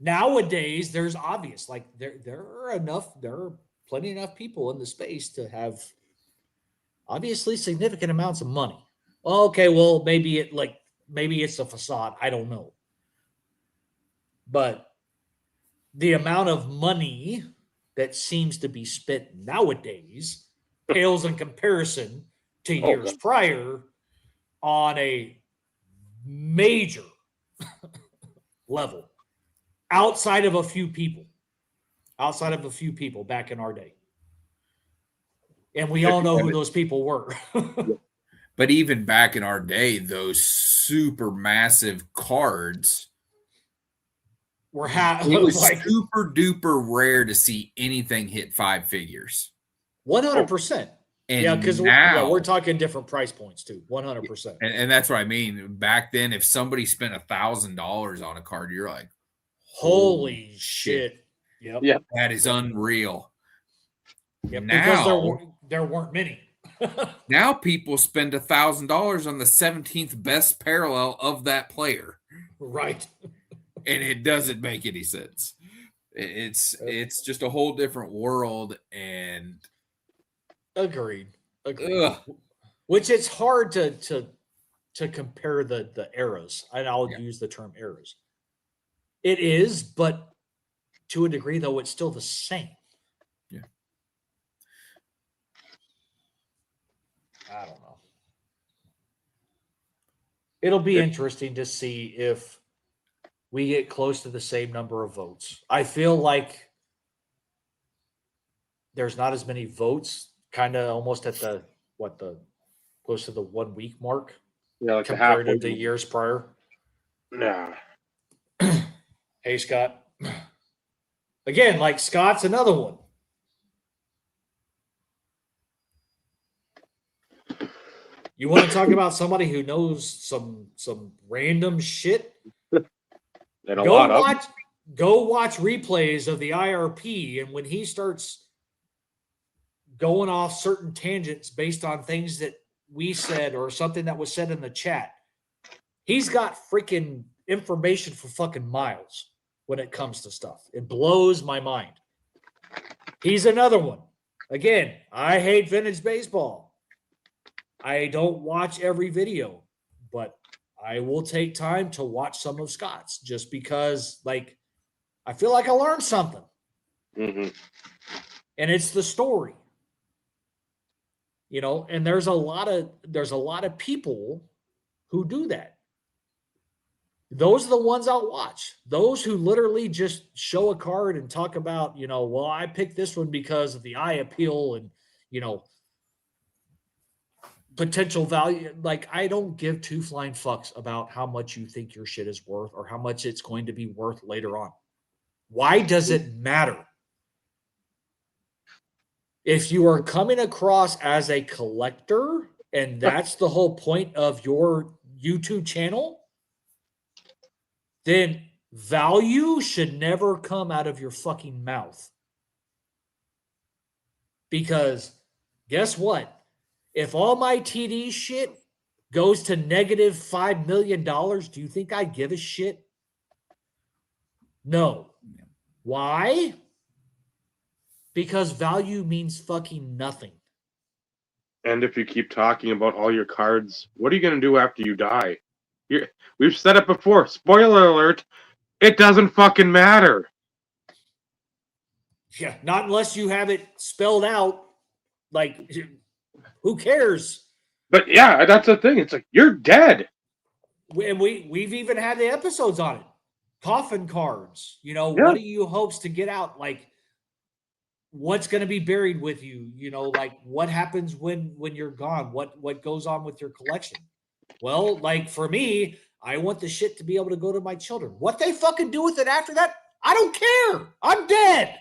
Speaker 2: Nowadays, there's obvious, there are plenty enough people in the space to have obviously significant amounts of money. Okay, well, maybe it's a facade. I don't know. But the amount of money that seems to be spent nowadays pales in comparison to years prior on a major level outside of a few people back in our day. And we all know who those people were.
Speaker 3: But even back in our day, those super massive cards
Speaker 2: were
Speaker 3: it was super duper rare to see anything hit 5 figures.
Speaker 2: 100%.
Speaker 3: And
Speaker 2: because we're talking different price points too. 100%.
Speaker 3: And that's what I mean. Back then, if somebody spent $1,000 on a card, you're like,
Speaker 2: holy shit. Yep.
Speaker 1: Yeah.
Speaker 3: That is unreal.
Speaker 2: Yep, because there weren't many.
Speaker 3: Now people spend $1,000 on the 17th best parallel of that player.
Speaker 2: Right.
Speaker 3: And it doesn't make any sense. It's just a whole different world, and
Speaker 2: Agreed.
Speaker 3: ugh.
Speaker 2: Which it's hard to compare the eras. And I'll use the term eras. It is, but to a degree, though, it's still the same.
Speaker 3: Yeah.
Speaker 2: I don't know. It'll be interesting to see if we get close to the same number of votes. I feel like there's not as many votes, kind of almost at the close to the 1 week mark.
Speaker 1: Yeah, like
Speaker 2: compared
Speaker 1: the
Speaker 2: to the years prior.
Speaker 1: Nah.
Speaker 2: Hey, Scott. Again, like Scott's another one. You want to talk about somebody who knows some random shit?
Speaker 1: And
Speaker 2: Go watch replays of the IRP, and when he starts going off certain tangents based on things that we said or something that was said in the chat, he's got freaking information for fucking miles when it comes to stuff. It blows my mind. He's another one. Again, I hate vintage baseball. I don't watch every video, but I will take time to watch some of Scott's just because, like, I feel like I learned something.
Speaker 1: Mm-hmm.
Speaker 2: And it's the story. You know, and there's a lot of people who do that. Those are the ones I'll watch. Those who literally just show a card and talk about, you know, well, I picked this one because of the eye appeal and, you know, potential value. Like, I don't give two flying fucks about how much you think your shit is worth or how much it's going to be worth later on. Why does it matter? If you are coming across as a collector and that's the whole point of your YouTube channel, then value should never come out of your fucking mouth. Because guess what? If all my TD shit goes to negative $5 million, do you think I give a shit? No. Why? Because value means fucking nothing.
Speaker 1: And if you keep talking about all your cards, what are you going to do after you die? We've said it before. Spoiler alert. It doesn't fucking matter.
Speaker 2: Yeah, not unless you have it spelled out. Like, who cares?
Speaker 1: But yeah, that's the thing. It's like, you're dead.
Speaker 2: And we've even had the episodes on it. Coffin cards. You know,
Speaker 1: Yeah.
Speaker 2: What do you hopes to get out? Like, what's going to be buried with you? You know, like, what happens when you're gone? What goes on with your collection? Well, like, for me, I want the shit to be able to go to my children. What they fucking do with it after that, I don't care. I'm dead.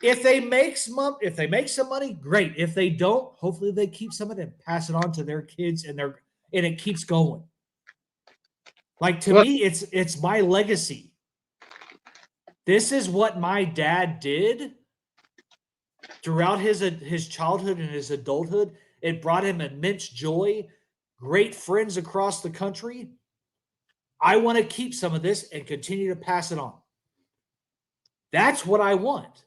Speaker 2: If they make some money, great. If they don't, hopefully they keep some of it and pass it on to their kids, and it keeps going. Like, to me, it's my legacy. This is what my dad did throughout his childhood and his adulthood. It brought him immense joy, great friends across the country. I want to keep some of this and continue to pass it on. That's what I want.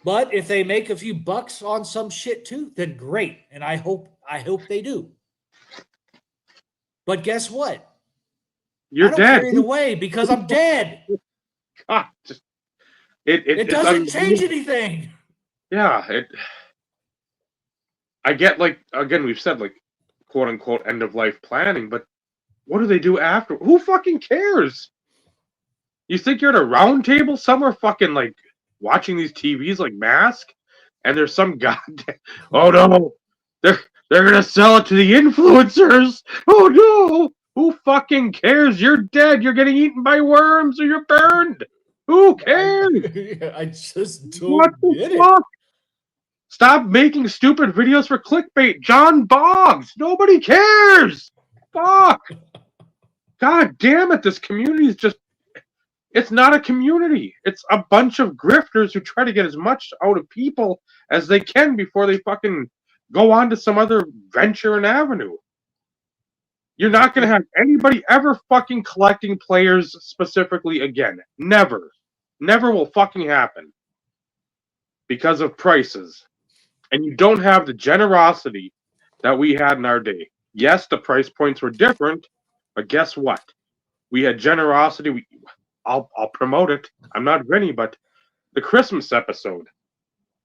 Speaker 2: But if they make a few bucks on some shit too, then great. And I hope they do. But guess what?
Speaker 1: You're
Speaker 2: I don't
Speaker 1: dead.
Speaker 2: care either way because I'm dead.
Speaker 1: God, it
Speaker 2: doesn't change anything.
Speaker 1: Yeah, I get, like, again, we've said, like, quote unquote end of life planning, but what do they do after? Who fucking cares? You think you're at a round table somewhere fucking, like, watching these TVs like Mask, and there's some goddamn, oh no, they're gonna sell it to the influencers. Oh no, who fucking cares? You're dead. You're getting eaten by worms or you're burned. Who cares?
Speaker 2: I just don't get it.
Speaker 1: Stop making stupid videos for clickbait. John Boggs. Nobody cares. Fuck. God damn it. This community is just, it's not a community. It's a bunch of grifters who try to get as much out of people as they can before they fucking go on to some other venture and avenue. You're not going to have anybody ever fucking collecting players specifically again. Never. Never will fucking happen. Because of prices. And you don't have the generosity that we had in our day. Yes, the price points were different, but guess what? We had generosity. I'll promote it. I'm not Vinny, but the Christmas episode.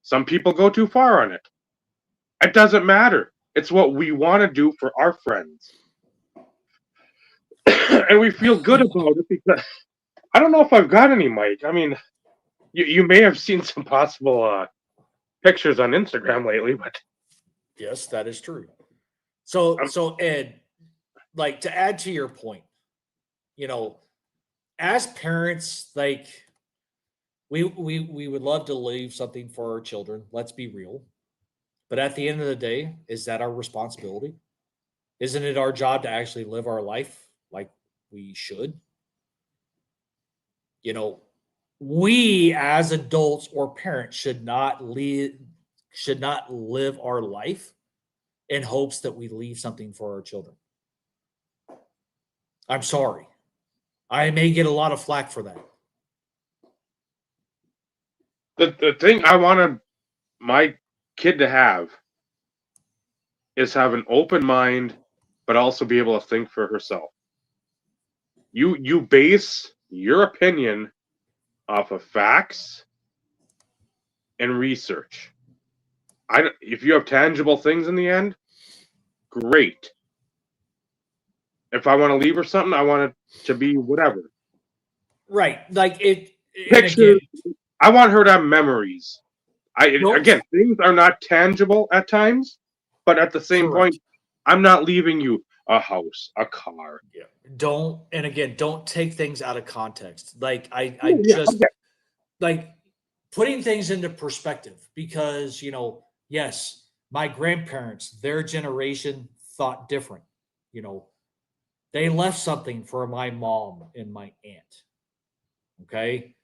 Speaker 1: Some people go too far on it. It doesn't matter. It's what we want to do for our friends. And we feel good about it because I don't know if I've got any, Mike. I mean, you may have seen some possible pictures on Instagram lately, but
Speaker 2: yes, that is true. So Ed, like to add to your point, as parents, like we would love to leave something for our children. Let's be real. But at the end of the day, is that our responsibility? Isn't it our job to actually live our life like we should? We as adults or parents should not live our life in hopes that we leave something for our children. I'm sorry. I may get a lot of flack for that.
Speaker 1: The thing I wanted my kid to have is have an open mind, but also be able to think for herself. You base your opinion off of facts and research. If you have tangible things in the end, great. If I want to leave her something, I want it to be whatever.
Speaker 2: Right. Like it.
Speaker 1: Pictures. I want her to have memories. Again, things are not tangible at times, but at the same point, I'm not leaving you a house, a car.
Speaker 2: Yeah. Don't take things out of context. Like like putting things into perspective because, yes, my grandparents, their generation thought different. They left something for my mom and my aunt. Okay.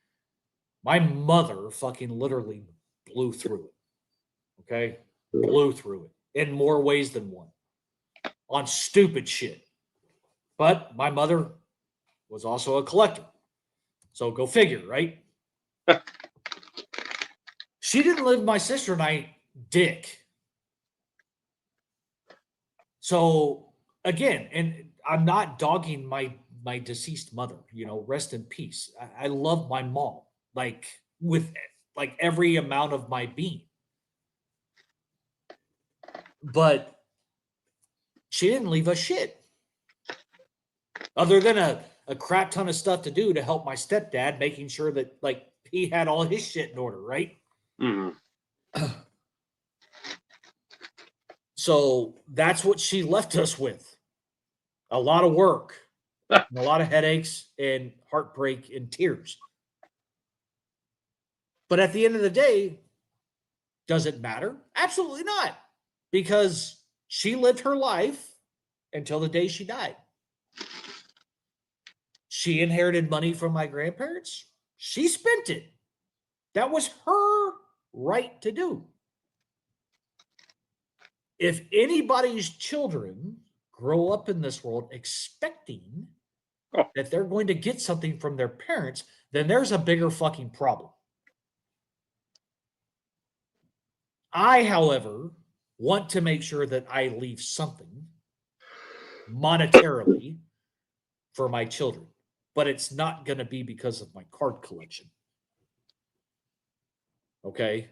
Speaker 2: My mother fucking literally blew through it. Okay. Blew through it in more ways than one on stupid shit. But my mother was also a collector. So go figure, right? She didn't leave my sister and I dick. So again, and I'm not dogging my deceased mother, rest in peace. I love my mom, like with like every amount of my being. But she didn't leave us shit. Other than a crap ton of stuff to do to help my stepdad, making sure that like he had all his shit in order, right?
Speaker 1: Mm-hmm.
Speaker 2: So that's what she left us with. A lot of work, and a lot of headaches and heartbreak and tears. But at the end of the day, does it matter? Absolutely not. Because she lived her life until the day she died. She inherited money from my grandparents. She spent it. That was her right to do. If anybody's children grow up in this world expecting that they're going to get something from their parents, then there's a bigger fucking problem. I, however, want to make sure that I leave something monetarily for my children, but it's not going to be because of my card collection. Okay?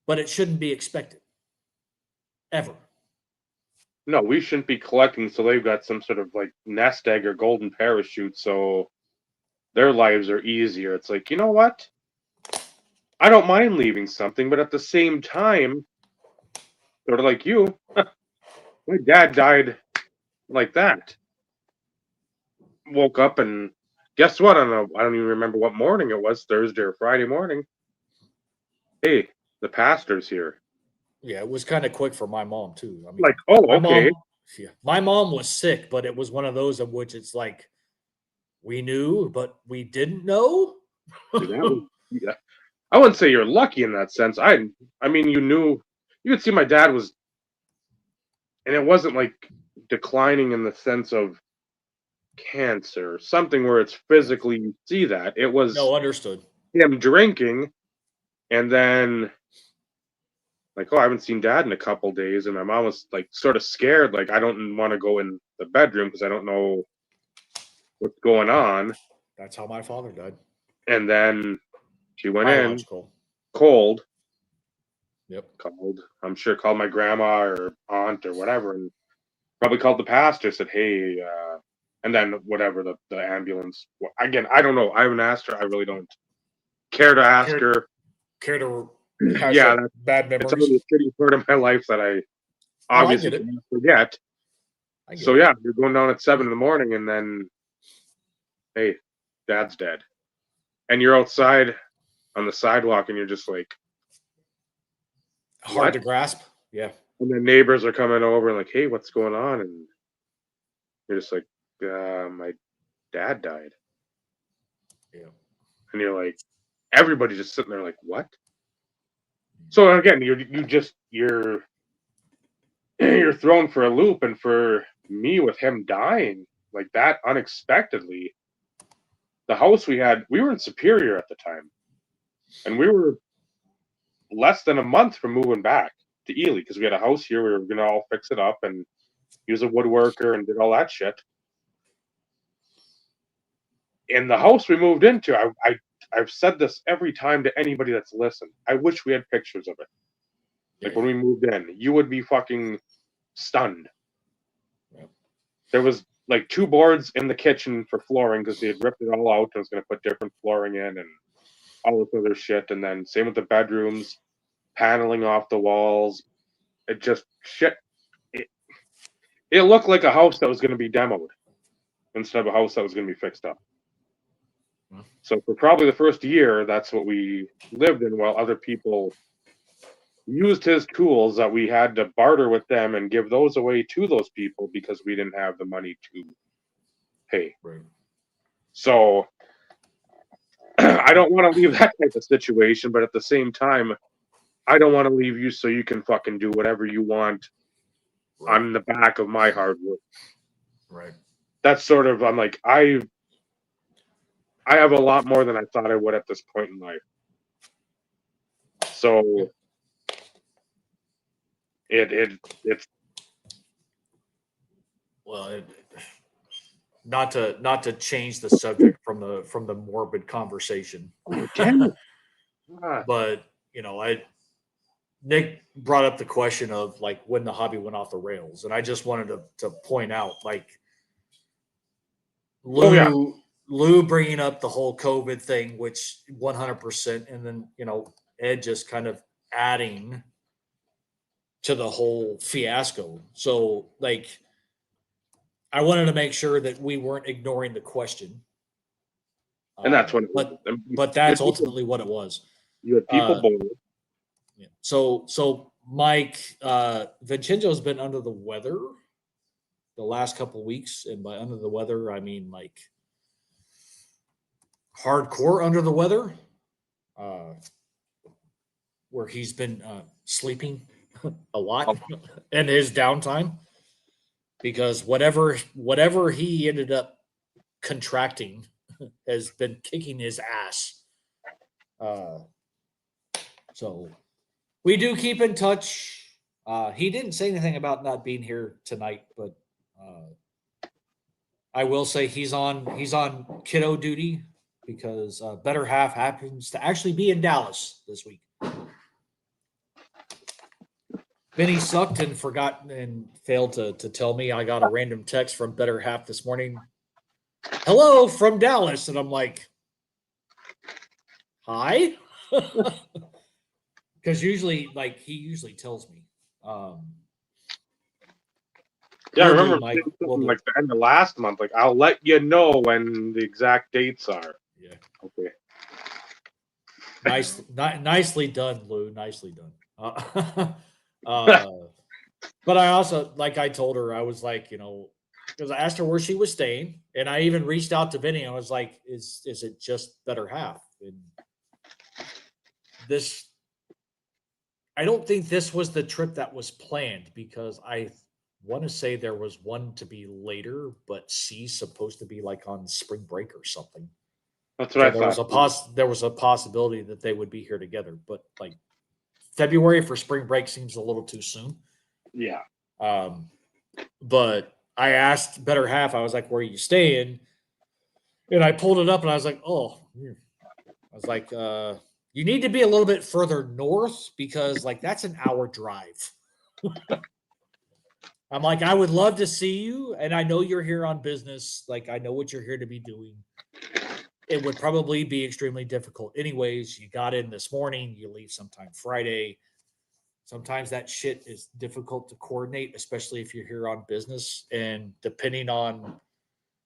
Speaker 2: But it shouldn't be expected. Ever.
Speaker 1: No, we shouldn't be collecting so they've got some sort of like nest egg or golden parachute so their lives are easier. It's like, you know what? I don't mind leaving something, but at the same time, sort of like you, my dad died like that. Woke up and guess what? I don't even remember what morning it was, Thursday or Friday morning. Hey, the pastor's here.
Speaker 2: Yeah, it was kind of quick for my mom too. I mean,
Speaker 1: like, oh, okay.
Speaker 2: My mom was sick, but it was one of those of which it's like we knew, but we didn't know.
Speaker 1: Yeah. I wouldn't say you're lucky in that sense. I mean, you knew. You could see my dad was and it wasn't like declining in the sense of cancer, something where it's physically you see that. It was
Speaker 2: understood.
Speaker 1: him drinking, and then like, oh, I haven't seen Dad in a couple days, and my mom was like sort of scared, like I don't want to go in the bedroom because I don't know what's going on.
Speaker 2: That's how my father died.
Speaker 1: And then she went in
Speaker 2: Biological.
Speaker 1: cold.
Speaker 2: Yep.
Speaker 1: Called my grandma or aunt or whatever, and probably called the pastor, said, hey, and then whatever, the ambulance. Again, I don't know. I haven't asked her. I really don't care to ask her.
Speaker 2: Care to
Speaker 1: Yeah,
Speaker 2: bad
Speaker 1: it's
Speaker 2: memories.
Speaker 1: only a shitty part of my life that I obviously
Speaker 2: get it.
Speaker 1: can't forget. So
Speaker 2: it.
Speaker 1: yeah, you're going down at 7 a.m, and then, hey, Dad's dead. And you're outside on the sidewalk, and you're just like,
Speaker 2: Hard
Speaker 1: what?
Speaker 2: to grasp. Yeah.
Speaker 1: And then neighbors are coming over and like, hey, what's going on? And you're just like, my dad died.
Speaker 2: Yeah.
Speaker 1: And you're like, everybody's just sitting there like, what? So again, you're thrown for a loop. And for me, with him dying like that unexpectedly, the house we were in Superior at the time, and we were less than a month from moving back to Ely because we had a house here. We were gonna all fix it up, and he was a woodworker and did all that shit. In the house we moved into, I've said this every time to anybody that's listened. I wish we had pictures of it. Like when we moved in, you would be fucking stunned.
Speaker 2: Yep.
Speaker 1: There was like 2 boards in the kitchen for flooring because they had ripped it all out and was going to put different flooring in and all this other shit. And then same with the bedrooms, paneling off the walls. It just shit. It looked like a house that was going to be demoed instead of a house that was going to be fixed up. So for probably the first year, that's what we lived in, while other people used his tools that we had to barter with them and give those away to those people because we didn't have the money to pay.
Speaker 2: Right.
Speaker 1: So I don't want to leave that type of situation, but at the same time, I don't want to leave you so you can fucking do whatever you want on the back of my hard work.
Speaker 2: Right.
Speaker 1: That's sort of, I'm like, I have a lot more than I thought I would at this point in life. So it's
Speaker 2: well, not to change the subject from the morbid conversation, but Nick brought up the question of like when the hobby went off the rails, and I just wanted to point out like Lou bringing up the whole COVID thing, which 100%, and then Ed just kind of adding to the whole fiasco. So like, I wanted to make sure that we weren't ignoring the question,
Speaker 1: and that's what.
Speaker 2: But that's ultimately what it was.
Speaker 1: You had people bored.
Speaker 2: Yeah. So Mike Vincenzo's been under the weather the last couple of weeks, and by under the weather I mean like hardcore under the weather, where he's been sleeping a lot in his downtime, because whatever he ended up contracting has been kicking his ass. So we do keep in touch. He didn't say anything about not being here tonight, but I will say he's on kiddo duty because better half happens to actually be in Dallas this week. Benny sucked and forgot and failed to tell me. I got a random text from better half this morning. Hello from Dallas. And I'm like, hi? Because usually, like, he usually tells me.
Speaker 1: Yeah, I remember like the end of last month. Like, I'll let you know when the exact dates are.
Speaker 2: Yeah.
Speaker 1: Okay.
Speaker 2: Nicely done, Lou. Nicely done. But I also, like I told her, I was like, because I asked her where she was staying, and I even reached out to Vinny. I was like, is it just better half? And I don't think this was the trip that was planned, because I want to say there was one to be later, but C's supposed to be like on spring break or something.
Speaker 1: That's what
Speaker 2: So
Speaker 1: I thought.
Speaker 2: there was a possibility that they would be here together, but like February for spring break seems a little too soon.
Speaker 1: Yeah.
Speaker 2: But I asked better half, I was like, where are you staying? And I pulled it up and I was like, oh, I was like, you need to be a little bit further north because like that's an hour drive. I'm like, I would love to see you. And I know you're here on business. Like, I know what you're here to be doing. It would probably be extremely difficult. Anyways, you got in this morning, you leave sometime Friday. Sometimes that shit is difficult to coordinate, especially if you're here on business. And depending on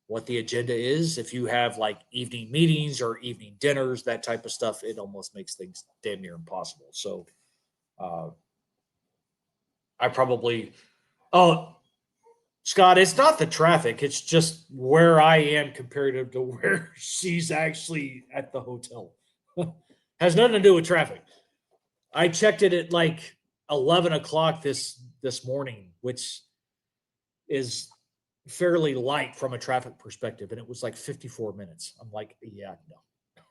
Speaker 2: what the agenda is, if you have like evening meetings or evening dinners, that type of stuff, it almost makes things damn near impossible. So I probably, oh, Scott, it's not the traffic. It's just where I am comparative to where she's actually at the hotel. Has nothing to do with traffic. I checked it at like 11 o'clock this morning, which is fairly light from a traffic perspective, and it was like 54 minutes. I'm like, yeah,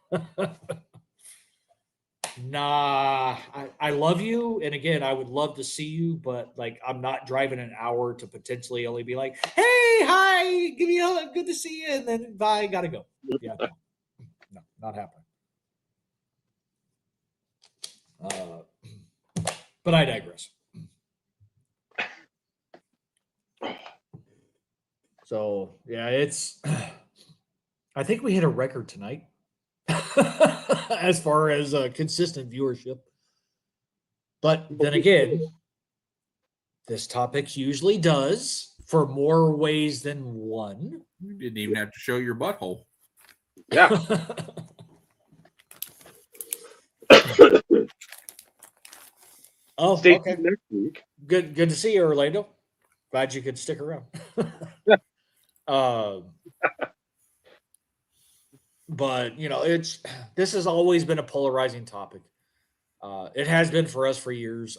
Speaker 2: no. Nah, I love you. And again, I would love to see you, but like, I'm not driving an hour to potentially only be like, hey, hi, give me a good to see you. And then bye, gotta go. Yeah, no, not happening. But I digress. So yeah, I think we hit a record tonight as far as consistent viewership. But then again, this topic usually does for more ways than one.
Speaker 3: You didn't even have to show your butthole.
Speaker 1: Yeah.
Speaker 2: Oh,
Speaker 1: Stay
Speaker 2: okay.
Speaker 1: tuned next week.
Speaker 2: Good to see you, Orlando. Glad you could stick around. But you know, this has always been a polarizing topic. It has been for us for years,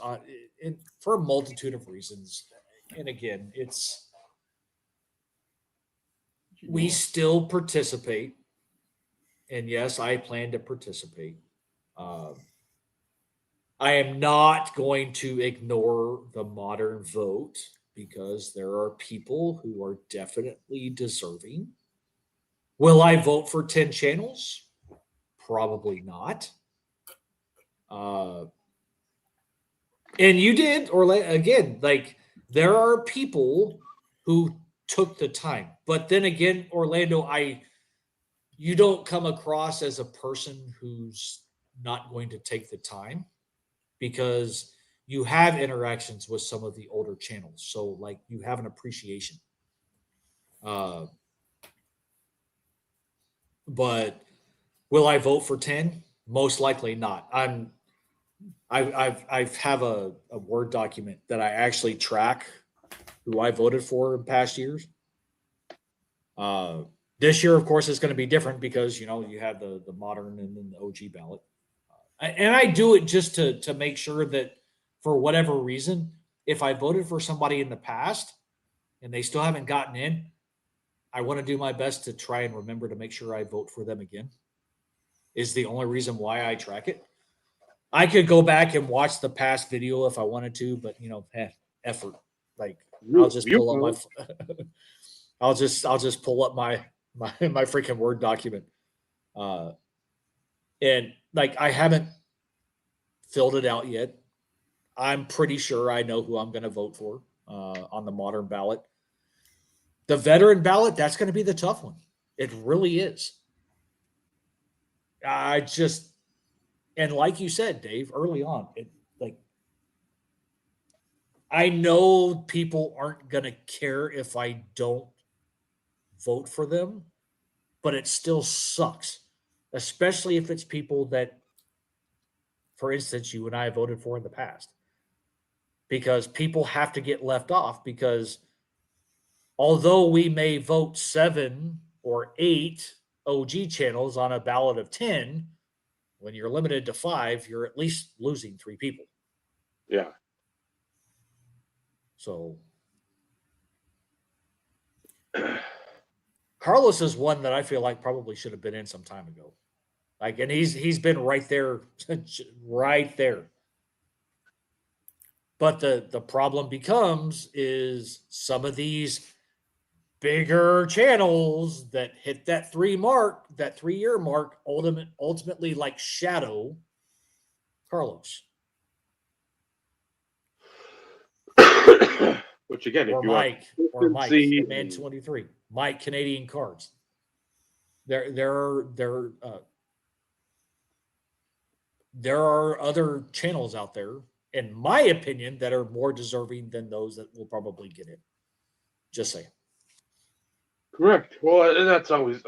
Speaker 2: for a multitude of reasons. And again, we still participate, and yes, I plan to participate. I am not going to ignore the modern vote because there are people who are definitely deserving. Will I vote for 10 channels? Probably not. And you did, or again, like there are people who took the time. But then again, Orlando, you don't come across as a person who's not going to take the time because you have interactions with some of the older channels. So like you have an appreciation. But will I vote for 10? Most likely not. I have a Word document that I actually track who I voted for in past years. This year, of course, is going to be different because you know you have the modern and then the OG ballot, and I do it just to make sure that for whatever reason, if I voted for somebody in the past and they still haven't gotten in, I want to do my best to try and remember to make sure I vote for them again. Is the only reason why I track it. I could go back and watch the past video if I wanted to, but you know, effort. Like I'll just pull up my I'll just pull up my freaking Word document. And like I haven't filled it out yet. I'm pretty sure I know who I'm going to vote for on the modern ballot. The veteran ballot, that's going to be the tough one. It really is. And like you said, Dave, early on, I know people aren't going to care if I don't vote for them, but it still sucks, especially if it's people that, for instance, you and I voted for in the past, because people have to get left off because although we may vote 7 or 8 OG channels on a ballot of 10, when you're limited to 5, you're at least losing 3 people.
Speaker 1: Yeah.
Speaker 2: So Carlos is one that I feel like probably should have been in some time ago. Like, and he's been right there, right there. But the problem becomes is some of these bigger channels that hit that 3-year mark, ultimately like shadow Carlos.
Speaker 1: Which again, if
Speaker 2: Or
Speaker 1: you
Speaker 2: Mike,
Speaker 1: want consistency,
Speaker 2: Man 23, Mike Canadian Cards. There are other channels out there, in my opinion, that are more deserving than those that will probably get it. Just saying.
Speaker 1: correct. Well, and that's always.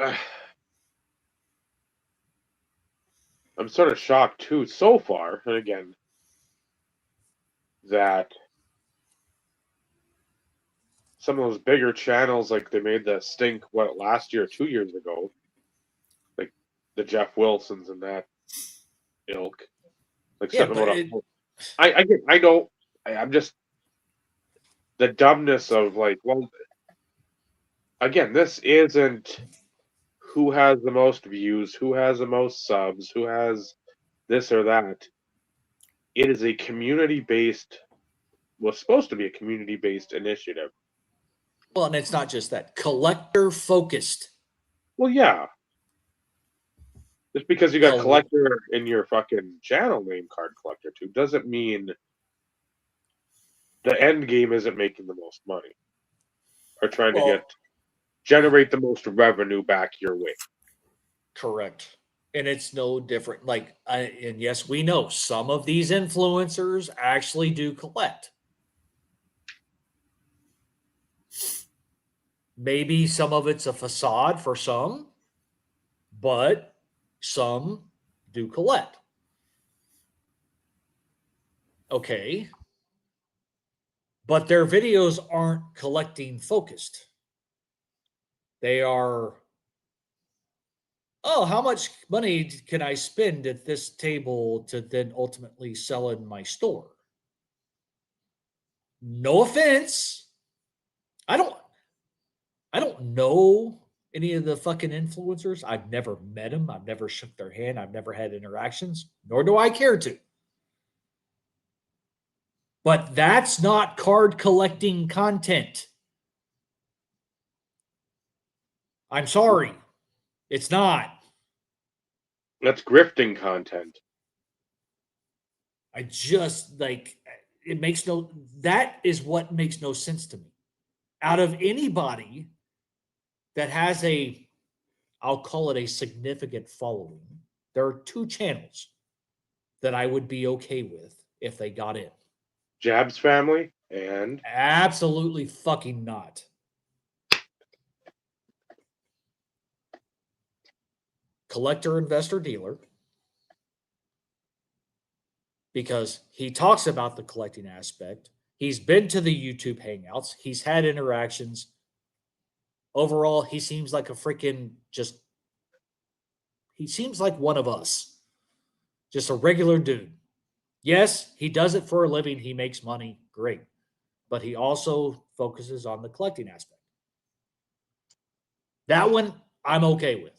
Speaker 1: I'm sort of shocked too, so far, and again, that some of those bigger channels, like they made the stink, last year, 2 years ago, like the Jeff Wilsons and that ilk, like
Speaker 2: Yeah,
Speaker 1: stepping
Speaker 2: but
Speaker 1: out. I know. I'm just the dumbness of like, well, again, this isn't who has the most views, who has the most subs, who has this or that. It is a community based, was supposed to be a community based initiative.
Speaker 2: well, and it's not just that. Collector focused.
Speaker 1: Well, yeah. Just because you got collector in your fucking channel name, card collector too, doesn't mean the end game isn't making the most money or trying to generate the most revenue back your way.
Speaker 2: Correct. And it's no different. Like, and yes, we know some of these influencers actually do collect. Maybe some of it's a facade for some, but some do collect. Okay. But their videos aren't collecting focused. They are, oh, how much money can I spend at this table to then ultimately sell in my store? No offense. I don't know any of the fucking influencers. I've never met them. I've never shook their hand. I've never had interactions, nor do I care to. But that's not card collecting content. I'm sorry. It's not.
Speaker 1: That's grifting content.
Speaker 2: I just like it makes no that is what makes no sense to me. Out of anybody that has I'll call it a significant following, there are 2 channels that I would be okay with if they got in.
Speaker 1: Jab's family and
Speaker 2: Absolutely fucking not. Collector, investor, dealer. Because he talks about the collecting aspect. He's been to the YouTube hangouts. He's had interactions. Overall, he seems like a freaking he seems like one of us. Just a regular dude. Yes, he does it for a living. He makes money. Great. But he also focuses on the collecting aspect. That one I'm okay with.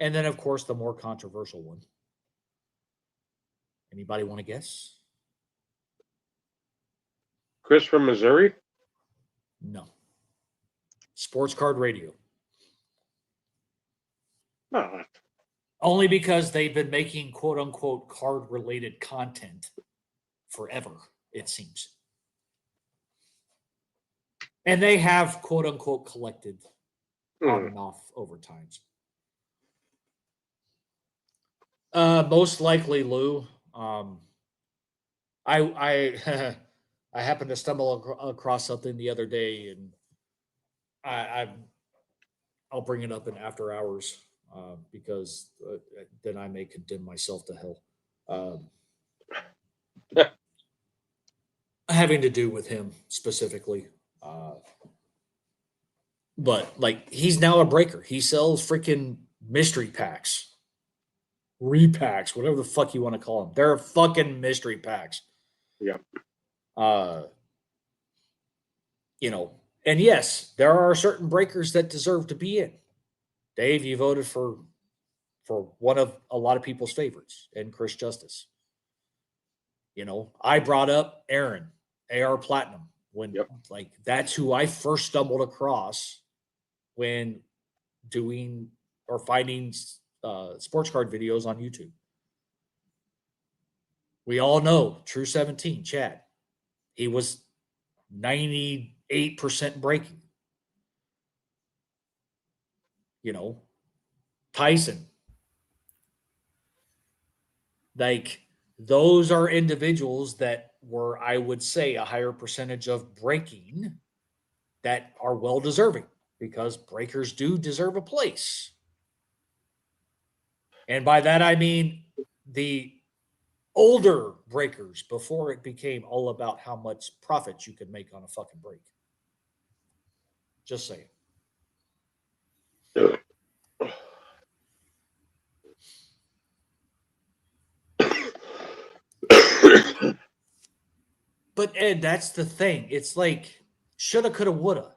Speaker 2: And then, of course, the more controversial one. Anybody want to guess?
Speaker 1: Chris from Missouri?
Speaker 2: No. Sports Card Radio.
Speaker 1: No.
Speaker 2: Only because they've been making quote unquote card related content forever, it seems. And they have quote unquote collected on and off over times. Most likely, Lou. I I happened to stumble across something the other day, and I'll bring it up in after hours because then I may condemn myself to hell. Having to do with him specifically. But like he's now a breaker. He sells freaking mystery packs, repacks, whatever the fuck you want to call them. They're fucking mystery packs.
Speaker 1: Yeah.
Speaker 2: You know, And yes, there are certain breakers that deserve to be in. Dave, you voted for one of a lot of people's favorites, and Chris Justice. You know, I brought up Aaron, AR Platinum, when like that's who I first stumbled across when doing or finding sports card videos on YouTube. We all know True 17, Chad. He was 98% breaking. You know, Tyson. Like, those are individuals that were, I would say, a higher percentage of breaking that are well deserving, because breakers do deserve a place. And by that, I mean the older breakers before it became all about how much profit you could make on a fucking break. Just saying. But Ed, that's the thing. It's like shoulda, coulda, woulda.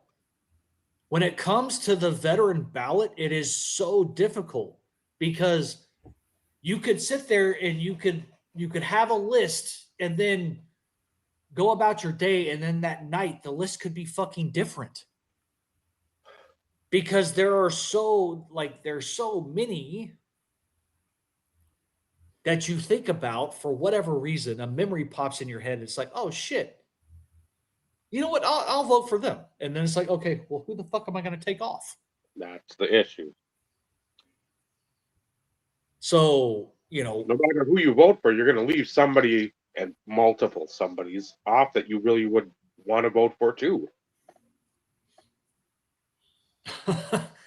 Speaker 2: When it comes to the veteran ballot, it is so difficult because you could sit there and you could have a list and then go about your day, and then that night the list could be fucking different. Because there's so many that you think about for whatever reason, a memory pops in your head. It's like, oh shit, you know what? I'll vote for them. And then it's like, okay, well, who the fuck am I going to take off?
Speaker 1: That's the issue.
Speaker 2: So, you know,
Speaker 1: no matter who you vote for, you're going to leave somebody and multiple somebodies off that you really would want to vote for too.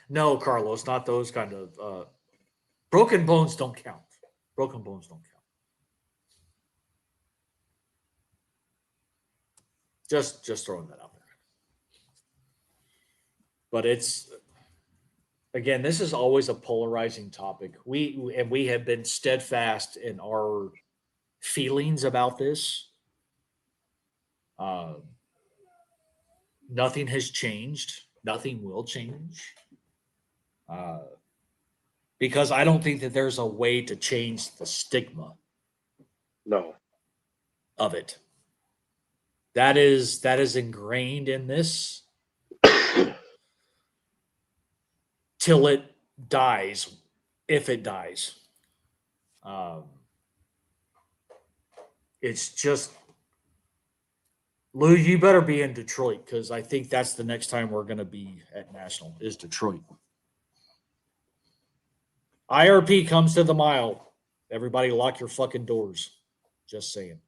Speaker 2: No, Carlos, not those kind of broken bones don't count. Broken bones don't count. Just throwing that out there. But it's, again, this is always a polarizing topic. We have been steadfast in our feelings about this. Nothing has changed. Nothing will change. Because I don't think that there's a way to change the stigma
Speaker 1: No.
Speaker 2: of it. That is ingrained in this till it dies, if it dies. It's just, Lou, you better be in Detroit, because I think that's the next time we're going to be at National is Detroit. IRP comes to the mile. Everybody lock your fucking doors. Just saying.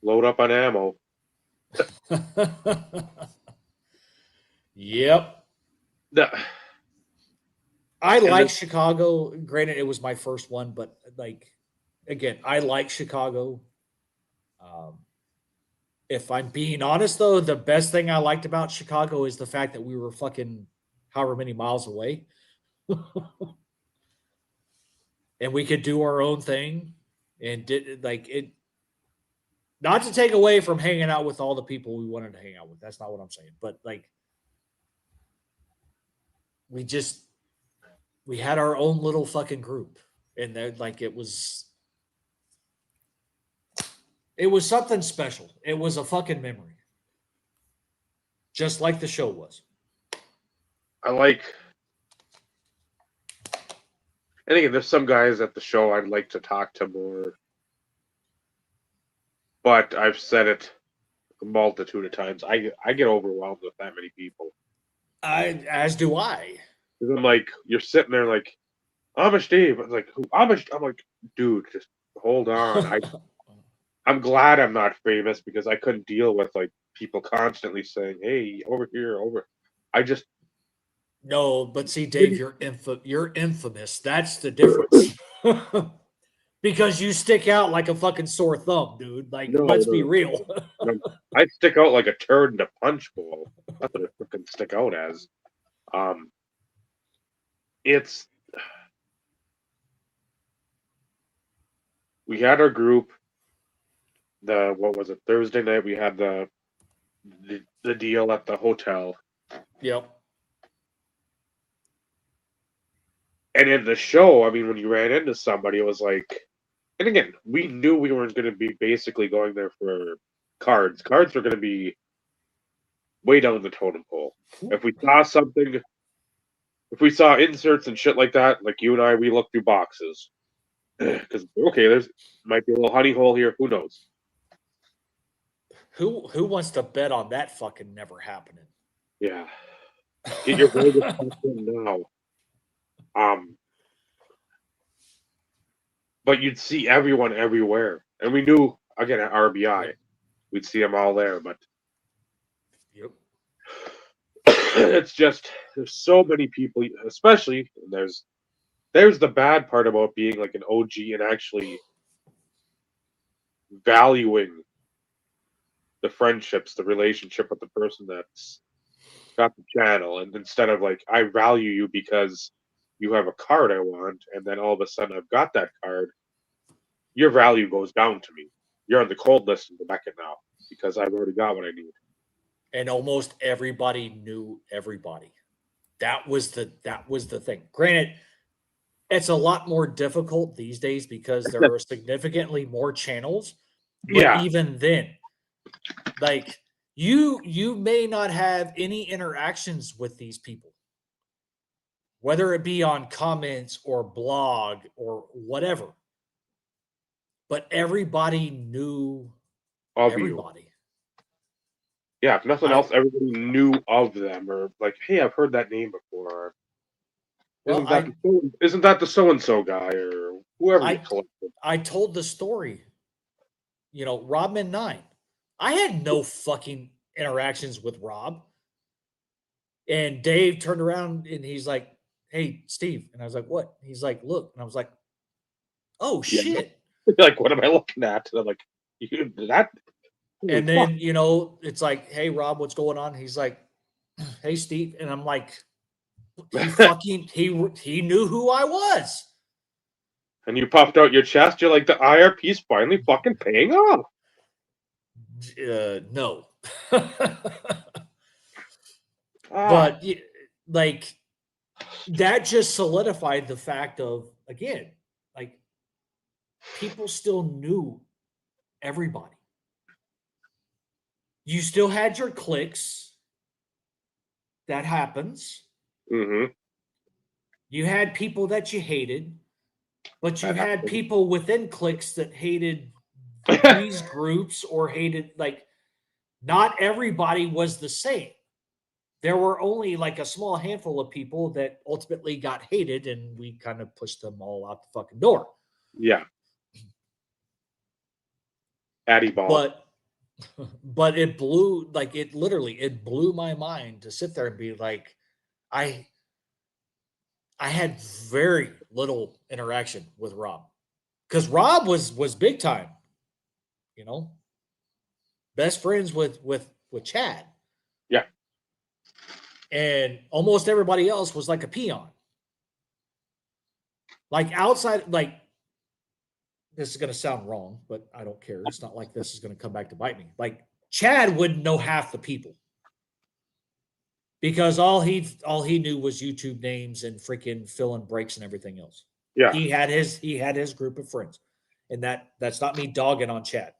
Speaker 1: Load up on ammo.
Speaker 2: Yep. I like Chicago. Granted, it was my first one, but like, again, I like Chicago. If I'm being honest, though, the best thing I liked about Chicago is the fact that we were fucking however many miles away. And we could do our own thing and did like it. Not to take away from hanging out with all the people we wanted to hang out with. That's not what I'm saying. But like, we had our own little fucking group, and like it was something special. It was a fucking memory, just like the show was.
Speaker 1: I think there's some guys at the show I'd like to talk to more, but I've said it a multitude of times. I get overwhelmed with that many people.
Speaker 2: As do I.
Speaker 1: I'm like, you're sitting there like, Amish Dave. I'm like, who? Amish? I'm like, dude, just hold on. I'm glad I'm not famous, because I couldn't deal with like people constantly saying, "Hey, over here, over." I just
Speaker 2: no, but see, Dave, you're infamous. That's the difference. Because you stick out like a fucking sore thumb, dude. Like, let's be real.
Speaker 1: I stick out like a turd in a punch bowl. That's what I freaking stick out as. It's we had our group. What was it? Thursday night we had the the deal at the hotel.
Speaker 2: Yep.
Speaker 1: And in the show, I mean, when you ran into somebody, it was like, and again, we knew we weren't going to be basically going there for cards. Cards were going to be way down the totem pole. If we saw something, if we saw inserts and shit like that, like you and I, we look through boxes. Because, okay, there's might be a little honey hole here. Who knows?
Speaker 2: Who wants to bet on that fucking never happening?
Speaker 1: Yeah. Get your Vegas in now. But you'd see everyone everywhere. And we knew, again, at RBI, we'd see them all there. But
Speaker 2: Yep.
Speaker 1: it's just, there's so many people, especially, there's the bad part about being like an OG and actually valuing the friendships, the relationship with the person that's got the channel. And instead of like, I value you because you have a card I want, and then all of a sudden I've got that card, your value goes down to me. You're on the cold list in the Beckett now because I've already got what I need.
Speaker 2: And almost everybody knew everybody. That was the thing. Granted, it's a lot more difficult these days because there are significantly more channels. But
Speaker 1: Yeah.
Speaker 2: even then, like you may not have any interactions with these people, whether it be on comments or blog or whatever. But everybody knew
Speaker 1: Of
Speaker 2: everybody.
Speaker 1: you. Yeah, if nothing else, everybody knew of them, or like, hey, I've heard that name before. Isn't that the so-and-so guy, or whoever you collected?
Speaker 2: I told the story, Rodman 9. I had no fucking interactions with Rob. And Dave turned around and he's like, hey, Steve. And I was like, what? He's like, look. And I was like, oh, shit.
Speaker 1: Like, what am I looking at? And I'm like, that?
Speaker 2: And then, it's like, hey, Rob, what's going on? He's like, hey, Steve. And I'm like, he knew who I was.
Speaker 1: And you puffed out your chest. You're like, the IRP's finally fucking paying off.
Speaker 2: No. But like that just solidified the fact of, again, like people still knew everybody. You still had your cliques. That happens.
Speaker 1: Mm-hmm.
Speaker 2: You had people that you hated, but you had people within cliques that hated these groups or hated, like, not everybody was the same. There were only like a small handful of people that ultimately got hated, and we kind of pushed them all out the fucking door.
Speaker 1: Yeah. Addy ball.
Speaker 2: But it blew, like, it blew my mind to sit there and be like, I had very little interaction with Rob, because Rob was big time, best friends with Chad.
Speaker 1: Yeah.
Speaker 2: And almost everybody else was like a peon. Like outside, like, this is going to sound wrong, but I don't care. It's not like this is going to come back to bite me. Like, Chad wouldn't know half the people because all he knew was YouTube names and freaking fill in breaks and everything else.
Speaker 1: Yeah.
Speaker 2: He had his group of friends, and that's not me dogging on Chad.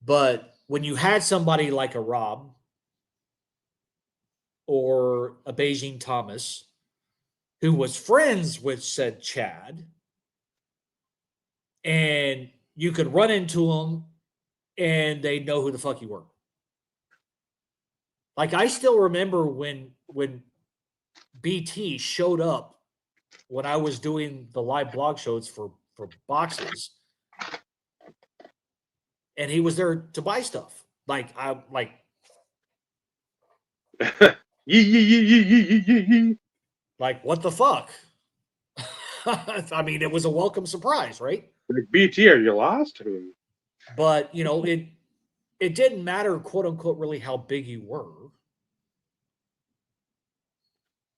Speaker 2: But when you had somebody like a Rob or a Beijing Thomas who was friends with said Chad, and you could run into them and they know who the fuck you were. Like, I still remember when BT showed up when I was doing the live blog shows for boxes, and he was there to buy stuff. Like, I like like, what the fuck? I mean, it was a welcome surprise, right?
Speaker 1: Like, BT, are you lost?
Speaker 2: But it didn't matter, quote unquote, really how big you were.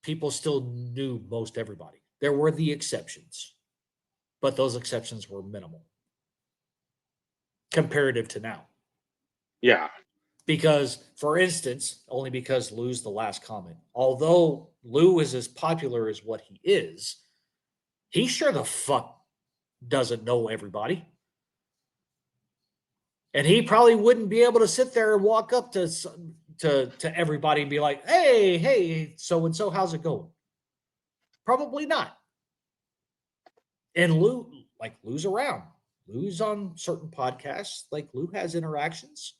Speaker 2: People still knew most everybody. There were the exceptions, but those exceptions were minimal comparative to now.
Speaker 1: Yeah.
Speaker 2: Because, for instance, only because Lou's the last comment, although Lou is as popular as what he is, he sure the fuck doesn't know everybody. And he probably wouldn't be able to sit there and walk up to everybody and be like, hey, so-and-so, how's it going? Probably not. And Lou's around. Lou's on certain podcasts. Like, Lou has interactions.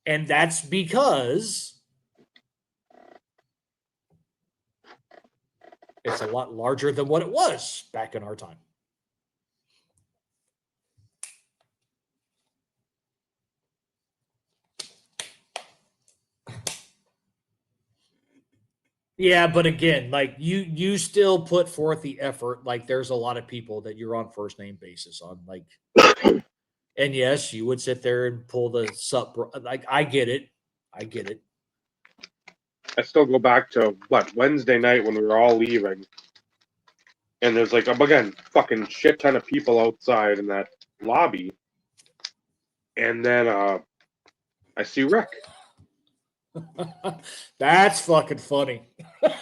Speaker 2: And that's because it's a lot larger than what it was back in our time. Yeah, but again, like you still put forth the effort. Like, there's a lot of people that you're on first name basis on. Like, and yes, you would sit there and pull the sup. Like, I get it. I
Speaker 1: still go back to Wednesday night when we were all leaving, and there's like again fucking shit ton of people outside in that lobby, and then I see Rick.
Speaker 2: That's fucking funny.
Speaker 1: That's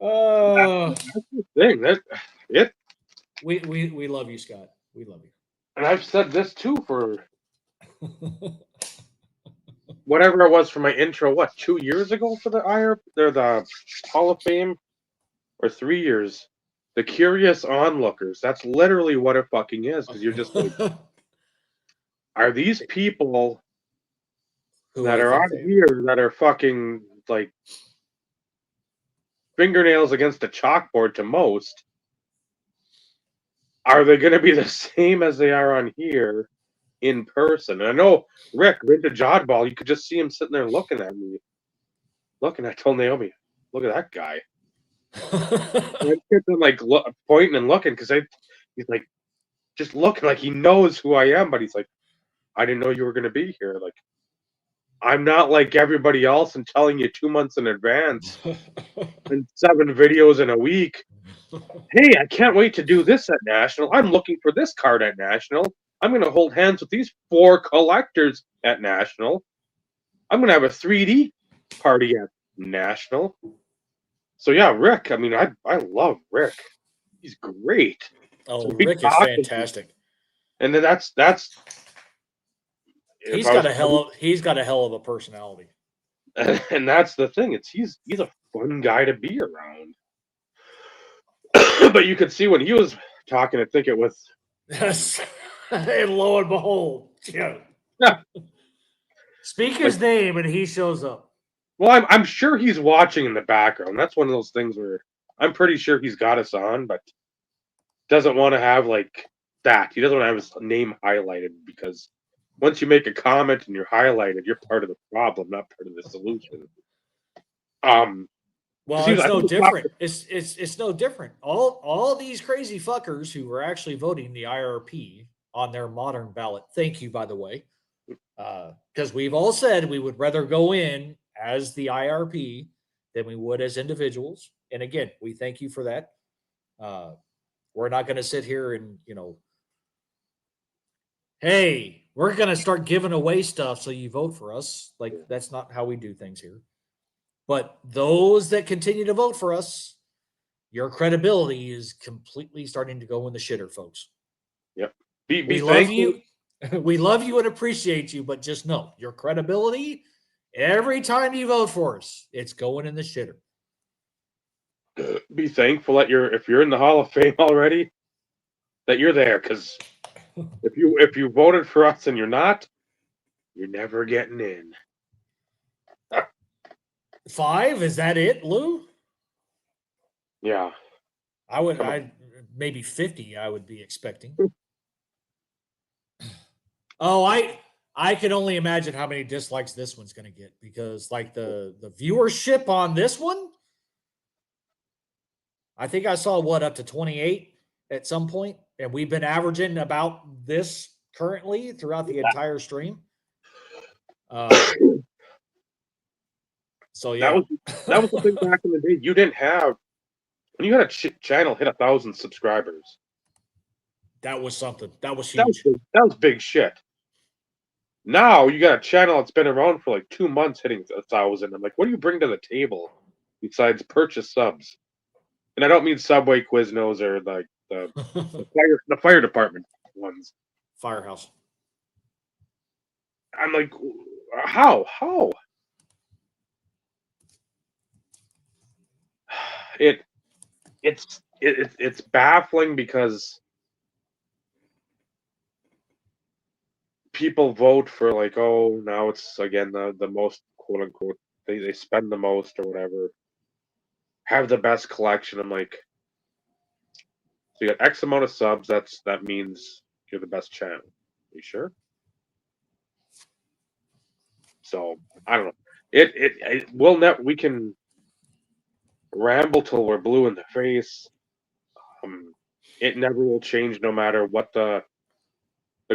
Speaker 1: the thing that it.
Speaker 2: We love you, Scott. We love you.
Speaker 1: And I've said this too for whatever it was for my intro. 2 years ago for the the Hall of Fame, or 3 years. The curious onlookers. That's literally what it fucking is. Because you're just like, are these people that are on here that are fucking like fingernails against a chalkboard to most? Are they going to be the same as they are on here in person? And I know Rick, Vintage Oddball, you could just see him sitting there looking at me. I told Naomi, look at that guy. I kept him like pointing and looking because he's like just looking like he knows who I am, but he's like, I didn't know you were going to be here. Like, I'm not like everybody else and telling you 2 months in advance and 7 videos in a week. Hey, I can't wait to do this at National. I'm looking for this card at National. I'm going to hold hands with these 4 collectors at National. I'm going to have a 3D party at National. So yeah, Rick. I mean, I love Rick. He's great.
Speaker 2: Oh, so Rick is fantastic.
Speaker 1: And then that's
Speaker 2: he's got a hell of a personality.
Speaker 1: And that's the thing. He's a fun guy to be around. But you could see when he was talking, I think it was.
Speaker 2: And lo and behold, yeah. Speak his name and he shows up.
Speaker 1: Well, I'm sure he's watching in the background. That's one of those things where I'm pretty sure he's got us on, but doesn't want to have like that. He doesn't want to have his name highlighted, because once you make a comment and you're highlighted, you're part of the problem, not part of the solution.
Speaker 2: Well, it's no different. It's no different. All these crazy fuckers who were actually voting the IRP on their modern ballot. Thank you, by the way, because we've all said we would rather go in as the IRP than we would as individuals. And again, we thank you for that. We're not going to sit here and, hey, we're going to start giving away stuff so you vote for us. Like, that's not how we do things here. But those that continue to vote for us, your credibility is completely starting to go in the shitter, folks.
Speaker 1: Yep.
Speaker 2: We love you. We love you and appreciate you, but just know your credibility, every time you vote for us, it's going in the shitter.
Speaker 1: Be thankful that if you're in the Hall of Fame already, that you're there, because if you voted for us and you're not, you're never getting in.
Speaker 2: 5, is that it, Lou?
Speaker 1: Yeah.
Speaker 2: I maybe 50 I would be expecting. Oh, I can only imagine how many dislikes this one's going to get, because like the viewership on this one, I think I saw up to 28 at some point, and we've been averaging about this currently throughout the entire stream. So yeah,
Speaker 1: that was the thing back in the day. You didn't have, when you had a channel hit 1,000 subscribers.
Speaker 2: That was something. That was
Speaker 1: That was
Speaker 2: huge.
Speaker 1: that was big shit. Now you got a channel that's been around for like 2 months hitting 1,000. I'm like, what do you bring to the table besides purchase subs? And I don't mean Subway, Quiznos, or like the fire department ones.
Speaker 2: Firehouse.
Speaker 1: I'm like, how? It's baffling because people vote for like, oh, now it's again the most quote unquote they spend the most or whatever, have the best collection. I'm like, so you got X amount of subs, that means you're the best channel. You sure? So I don't know. It will not. We can ramble till we're blue in the face. It never will change, no matter what the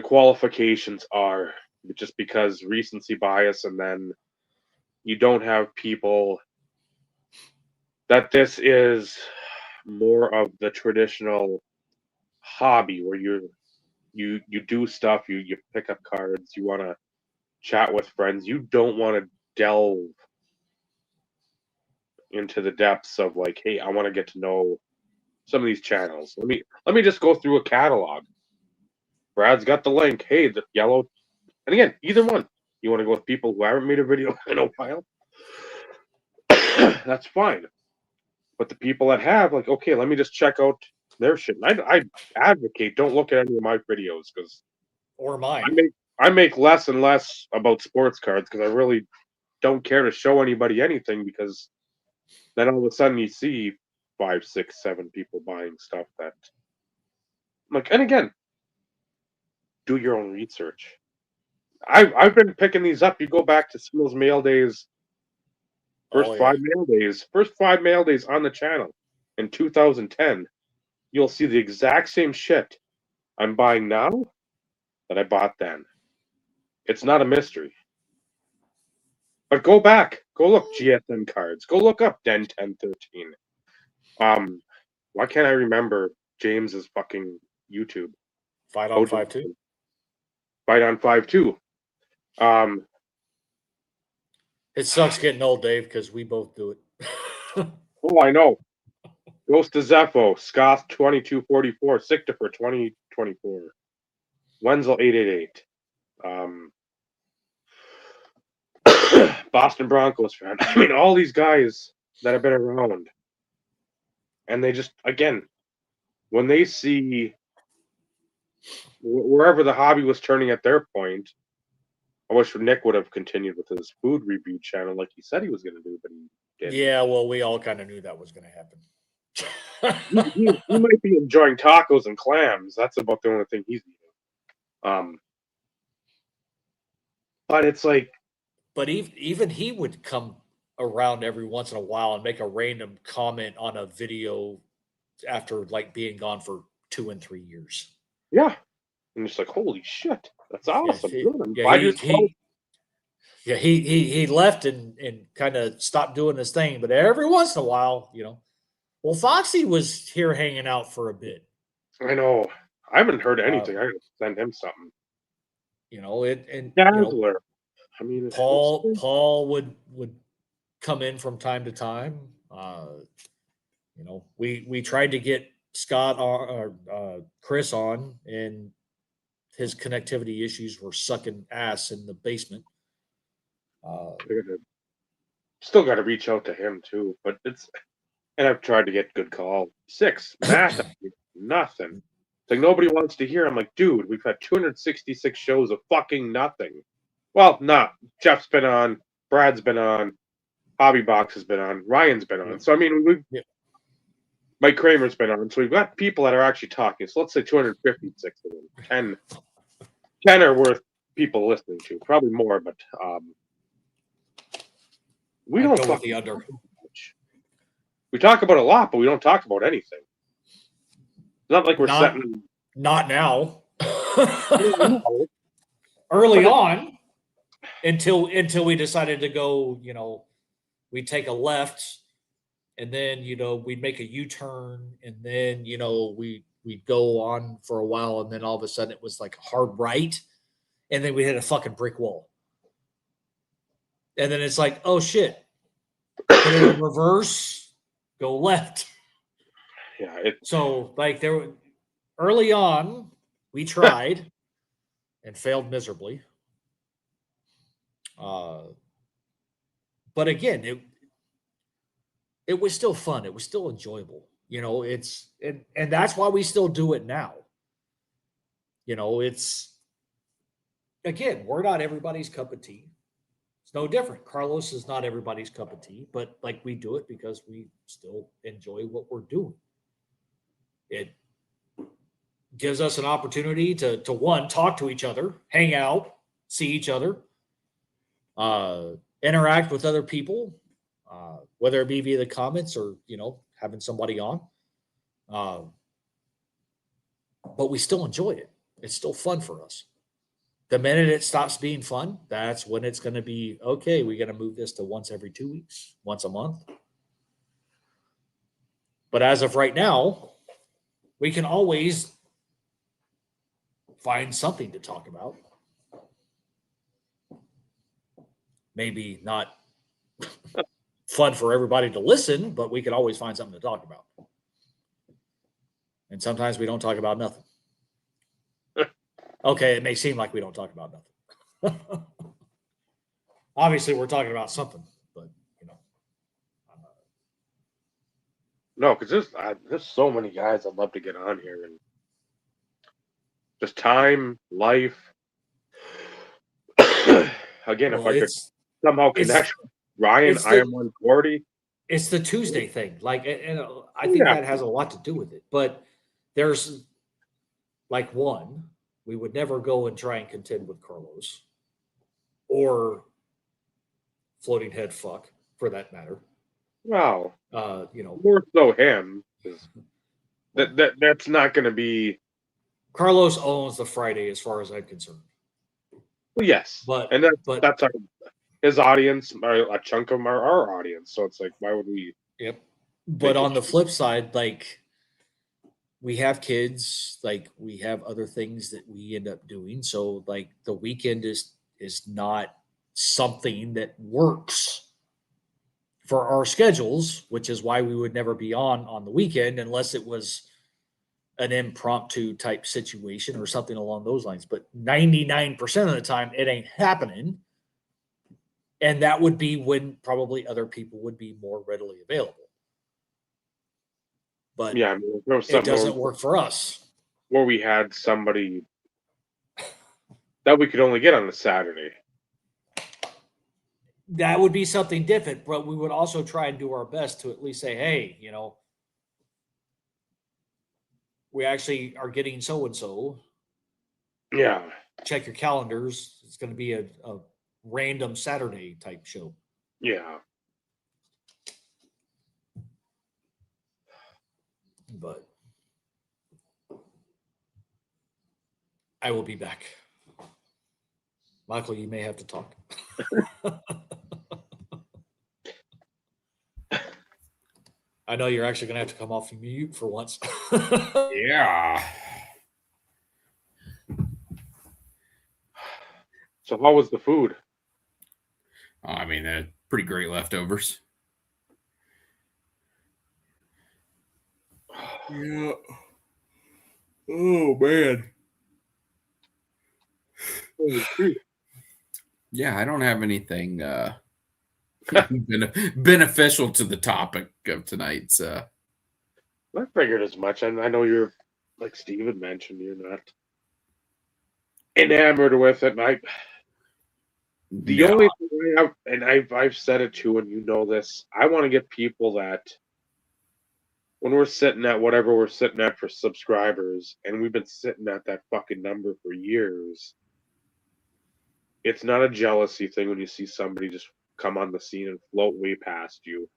Speaker 1: qualifications are, just because recency bias, and then you don't have people that this is more of the traditional hobby where you do stuff, you pick up cards, you want to chat with friends, you don't want to delve into the depths of like, hey, I want to get to know some of these channels. Let me just go through a catalog. Brad's got the link. Hey, the yellow, and again, either one. You want to go with people who haven't made a video in a while? That's fine. But the people that have, like, okay, let me just check out their shit. And I advocate don't look at any of my videos because
Speaker 2: Or mine.
Speaker 1: I make less and less about sports cards because I really don't care to show anybody anything, because then all of a sudden you see 5, 6, 7 people buying stuff that, like, and again, do your own research. I've been picking these up. You go back to some of those mail days, first 5 mail days on the channel in 2010. You'll see the exact same shit I'm buying now that I bought then. It's not a mystery. But go back, go look GSM cards, go look up Den 1013. Why can't I remember James's fucking YouTube?
Speaker 2: Fight on 5-2.
Speaker 1: Fight on 5-2.
Speaker 2: It sucks getting old, Dave, because we both do it.
Speaker 1: Oh, I know. Ghost of Zepho, Scoth 2244, Sictifer 2024, Wenzel 888. Boston Broncos fan. I mean, all these guys that have been around, and they just, again, when they see wherever the hobby was turning at their point, I wish Nick would have continued with his food review channel like he said he was going to do, but he didn't.
Speaker 2: Yeah, well, we all kind of knew that was going to happen.
Speaker 1: he might be enjoying tacos and clams. That's about the only thing he's eating. But it's like,
Speaker 2: but even he would come around every once in a while and make a random comment on a video after like being gone for 2 and 3 years.
Speaker 1: Yeah, and it's like, holy shit, that's awesome.
Speaker 2: He left and kind of stopped doing his thing, but every once in a while, well, Foxy was here hanging out for a bit.
Speaker 1: I know. I haven't heard anything. I gotta send him something.
Speaker 2: Dazzler. I mean, Paul would come in from time to time. We tried to get Scott or Chris on, and his connectivity issues were sucking ass in the basement.
Speaker 1: Still got to reach out to him too, but and I've tried to get good call. 6 math, nothing. It's like nobody wants to hear. I'm like, dude, we've had 266 shows of fucking nothing. Well, not Jeff's been on, Brad's been on, Hobby Box has been on, Ryan's been on. So I mean, Mike Kramer's been on. So we've got people that are actually talking. So let's say 256 of them. 10 are worth people listening to. Probably more, but we don't talk
Speaker 2: the under.
Speaker 1: Much. We talk about a lot, but we don't talk about anything. It's not like we're setting.
Speaker 2: Not now. Early on, until we decided to go, we take a left, and then we'd make a U-turn, and then we we'd go on for a while, and then all of a sudden it was like hard right, and then we hit a fucking brick wall. And then it's like, oh shit, put it in reverse, go left.
Speaker 1: Yeah,
Speaker 2: So like early on, we tried and failed miserably. But again, it was still fun. It was still enjoyable. And that's why we still do it now. It's again, we're not everybody's cup of tea. It's no different. Carlos is not everybody's cup of tea, but like we do it because we still enjoy what we're doing. It gives us an opportunity to one, talk to each other, hang out, see each other, interact with other people, whether it be via the comments or having somebody on. But we still enjoy it. It's still fun for us. The minute it stops being fun, that's when it's going to be, okay, we got to move this to once every 2 weeks, once a month. But as of right now, we can always find something to talk about. Maybe not fun for everybody to listen, but we can always find something to talk about. And sometimes we don't talk about nothing. Okay, it may seem like we don't talk about nothing. Obviously, we're talking about something, but
Speaker 1: no, because there's so many guys I'd love to get on here, and just time, life. Again, if I could somehow connect Ryan, I am 140.
Speaker 2: It's the Tuesday thing. Like, and I think that has a lot to do with it. But there's like one, we would never go and try and contend with Carlos or Floating Head Fuck, for that matter.
Speaker 1: Well, more so him. That's not going to be.
Speaker 2: Carlos owns the Friday, as far as I'm concerned.
Speaker 1: Well, yes, and that's his audience, a chunk of our audience. So it's like, why would we?
Speaker 2: Yep. But on the flip side, like, we have kids, like we have other things that we end up doing. So like the weekend is not something that works for our schedules, which is why we would never be on the weekend unless it was an impromptu type situation or something along those lines. But 99% of the time it ain't happening. And that would be when probably other people would be more readily available. But
Speaker 1: yeah,
Speaker 2: it doesn't work for us.
Speaker 1: Where we had somebody that we could only get on a Saturday.
Speaker 2: That would be something different, but we would also try and do our best to at least say, hey, we actually are getting so-and-so.
Speaker 1: Yeah.
Speaker 2: Check your calendars. It's going to be a random Saturday type show.
Speaker 1: Yeah.
Speaker 2: But I will be back. Michael, you may have to talk. I know you're actually going to have to come off mute for once.
Speaker 3: Yeah.
Speaker 1: So how was the food?
Speaker 3: I mean, pretty great leftovers. Yeah. Oh, man. Yeah, I don't have anything beneficial to the topic of tonight's.
Speaker 1: I figured as much. And I know you're, like Steven mentioned, you're not enamored with it. And the only thing I've said it too, and you know this, I want to get people that when we're sitting at whatever we're sitting at for subscribers, and we've been sitting at that fucking number for years, it's not a jealousy thing when you see somebody just come on the scene and float way past you.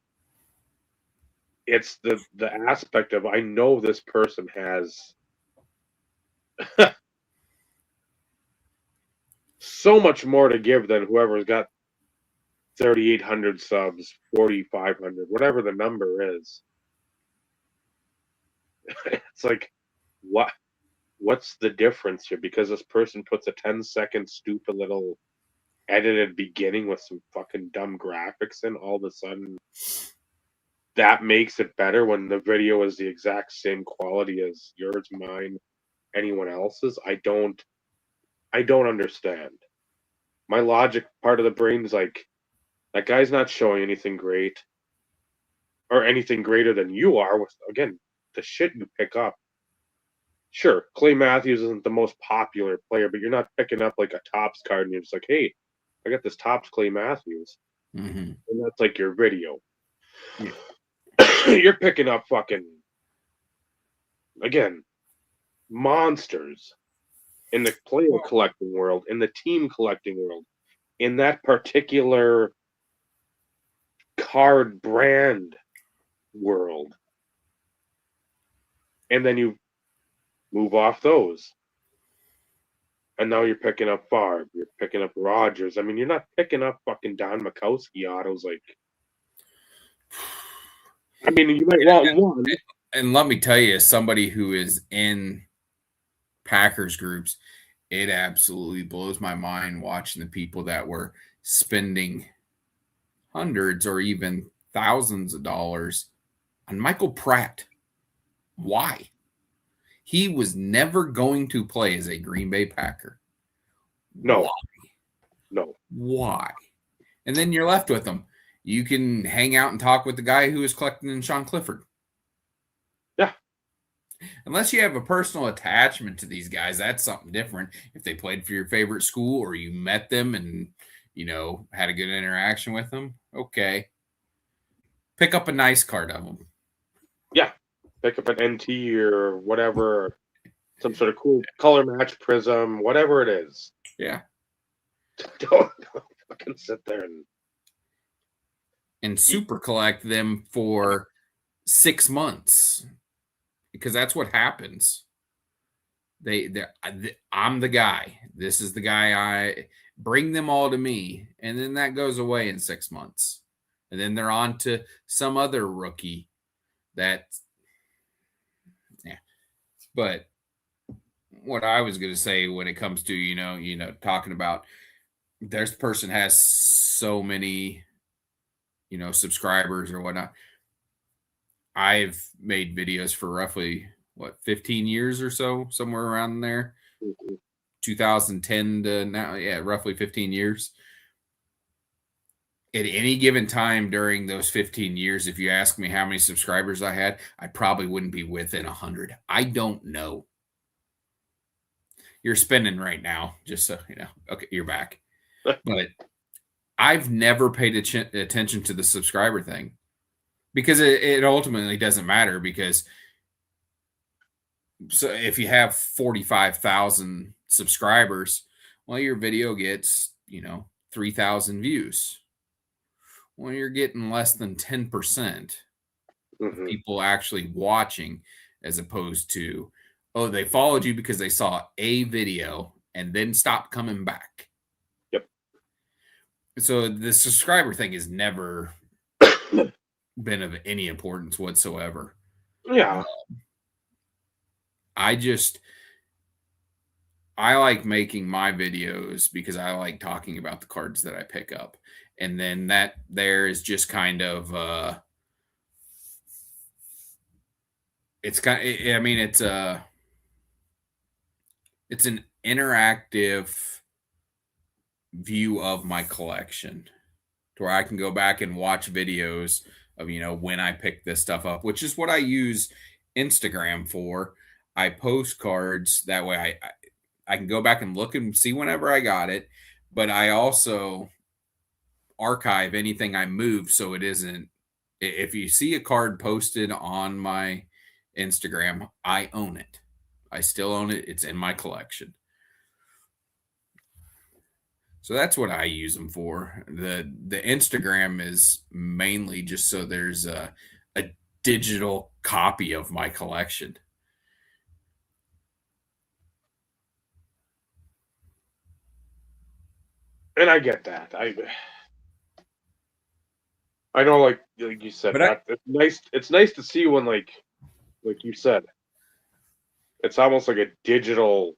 Speaker 1: It's the aspect of, I know this person has so much more to give than whoever's got 3,800 subs, 4,500, whatever the number is. It's like, what's the difference here? Because this person puts a 10-second stupid little edited beginning with some fucking dumb graphics in, all of a sudden that makes it better when the video is the exact same quality as yours, mine, anyone else's. I don't understand. My logic part of the brain is like, that guy's not showing anything great or anything greater than you are with, again, the shit you pick up. Sure, Clay Matthews isn't the most popular player, but you're not picking up like a Topps card and you're just like, hey, I got this Topps Clay Matthews.
Speaker 3: Mm-hmm.
Speaker 1: And that's like your video.
Speaker 3: Yeah.
Speaker 1: You're picking up fucking, again, monsters in the player collecting world, in the team collecting world, in that particular card brand world. And then you move off those. And now you're picking up Favre. You're picking up Rodgers. I mean, you're not picking up fucking Don Makowski autos like. I mean, you might want one.
Speaker 3: And let me tell you, as somebody who is in Packers groups, it absolutely blows my mind watching the people that were spending hundreds or even thousands of dollars on Michael Pratt. Why? He was never going to play as a Green Bay Packer.
Speaker 1: No.
Speaker 3: Why?
Speaker 1: No.
Speaker 3: Why? And then you're left with them. You can hang out and talk with the guy who is collecting Sean Clifford.
Speaker 1: Yeah.
Speaker 3: Unless you have a personal attachment to these guys, that's something different. If they played for your favorite school or you met them and, you know, had a good interaction with them, okay. Pick up a nice card of them.
Speaker 1: Yeah. Pick up an NT or whatever, some sort of cool color match prism, whatever it is.
Speaker 3: Yeah.
Speaker 1: Don't fucking sit there
Speaker 3: and super collect them for 6 months, because that's what happens. I'm the guy. This is the guy. I bring them all to me, and then that goes away in 6 months, and then they're on to some other rookie. But what I was going to say when it comes to you know talking about this person has so many subscribers or whatnot. I've made videos for roughly 15 years or so, somewhere around there. 2010 to now, roughly 15 years. At any given time during those 15 years, if you ask me how many subscribers I had, I probably wouldn't be within 100. I don't know. You're spinning right now, just so you know. Okay, you're back. But I've never paid attention to the subscriber thing, because it ultimately doesn't matter, because so if you have 45,000 subscribers, well, your video gets, 3,000 views. Well, you're getting less than 10% of people actually watching, as opposed to, oh, they followed you because they saw a video and then stopped coming back.
Speaker 1: Yep.
Speaker 3: So the subscriber thing has never been of any importance whatsoever.
Speaker 1: Yeah.
Speaker 3: I like making my videos because I like talking about the cards that I pick up. And then that there is just kind of, it's an interactive view of my collection, to where I can go back and watch videos of, when I pick this stuff up, which is what I use Instagram for. I post cards that way. I can go back and look and see whenever I got it, but I also archive anything I move, so it isn't. If you see a card posted on my Instagram, I own it. I still own it. It's in my collection. So that's what I use them for. The Instagram is mainly just so there's a digital copy of my collection.
Speaker 1: And I get that. I know, like you said,
Speaker 3: But
Speaker 1: it's nice. It's nice to see when, like you said, it's almost like a digital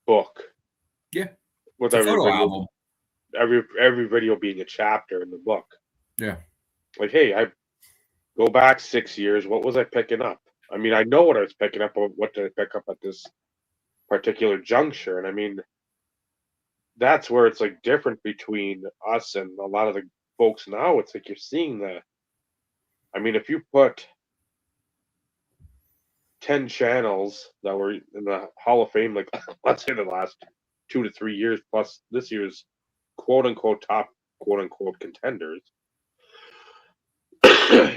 Speaker 1: book.
Speaker 3: Yeah.
Speaker 1: With
Speaker 3: It's a
Speaker 1: every
Speaker 3: photo
Speaker 1: video,
Speaker 3: album.
Speaker 1: every video being a chapter in the book.
Speaker 3: Yeah.
Speaker 1: Like, hey, I go back 6 years. What was I picking up? I mean, I know what I was picking up, but what did I pick up at this particular juncture? And I mean, that's where it's like different between us and a lot of the folks now. It's like you're seeing I mean, if you put 10 channels that were in the Hall of Fame, like let's say the last 2 to 3 years, plus this year's quote unquote top quote unquote contenders,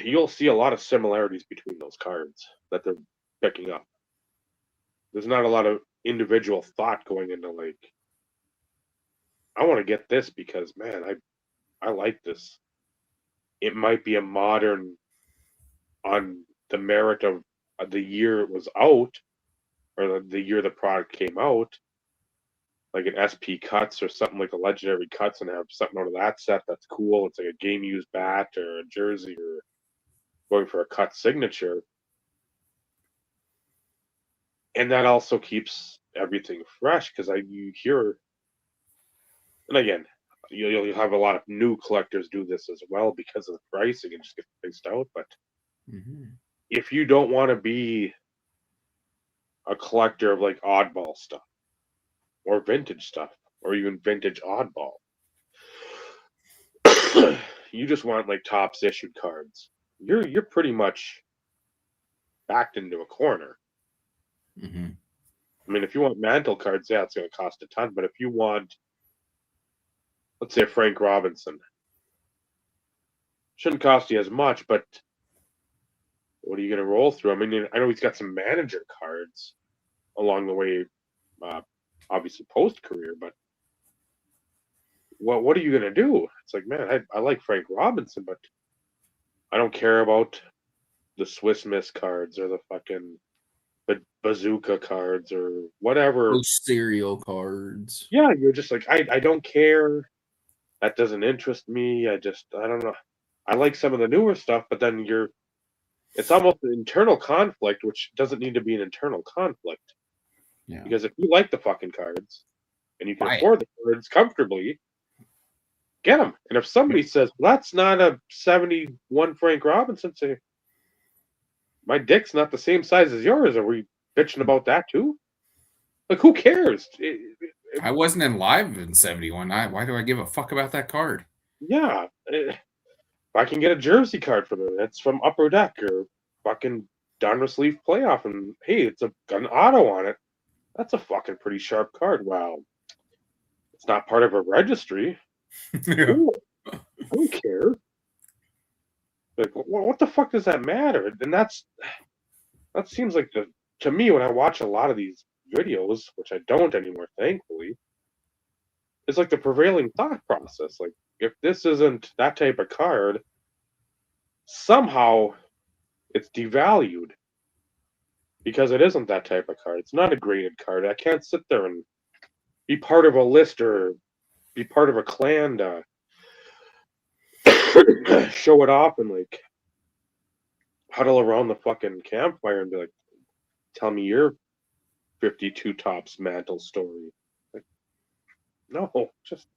Speaker 1: you'll see a lot of similarities between those cards that they're picking up. There's not a lot of individual thought going into like, I want to get this because man, I like this. It might be a modern on the merit of the year it was out or the year the product came out, like an SP Cuts or something like a Legendary Cuts, and have something out of that set that's cool. It's like a game used bat or a jersey or going for a cut signature. And that also keeps everything fresh because you hear, and again, you'll have a lot of new collectors do this as well because of the pricing and just get priced out. But if you don't want to be a collector of like oddball stuff or vintage stuff or even vintage oddball, you just want like Topps issued cards, you're pretty much backed into a corner. I mean, if you want mantle cards, yeah, it's going to cost a ton. But if you want, let's say, Frank Robinson, shouldn't cost you as much. But what are you going to roll through? I mean, I know he's got some manager cards along the way, obviously post career. But what are you going to do? It's like, man, I like Frank Robinson, but I don't care about the Swiss Miss cards or the fucking bazooka cards or whatever.
Speaker 3: Those cereal cards.
Speaker 1: Yeah, you're just like, I don't care. That doesn't interest me. I don't know. I like some of the newer stuff, but then it's almost an internal conflict, which doesn't need to be an internal conflict.
Speaker 3: Yeah.
Speaker 1: Because if you like the fucking cards and you can
Speaker 3: Buy it.
Speaker 1: afford the cards comfortably, get them. And if somebody says, well, that's not a 71 Frank Robinson, say, my dick's not the same size as yours. Are we bitching about that too? Like, who cares?
Speaker 3: I wasn't in live in 71. Why do I give a fuck about that card?
Speaker 1: Yeah. If I can get a jersey card from it, it's from Upper Deck or fucking Donruss Leaf Playoff, and hey, it's got an auto on it. That's a fucking pretty sharp card. Wow. It's not part of a registry. Cool. I don't care. Like, what the fuck does that matter? And that seems like to me, when I watch a lot of these videos, which I don't anymore, thankfully, it's like the prevailing thought process. Like, if this isn't that type of card, somehow it's devalued because it isn't that type of card. It's not a graded card. I can't sit there and be part of a list or be part of a clan to show it off and like huddle around the fucking campfire and be like, tell me your 52 Topps mantle story. Like, no, just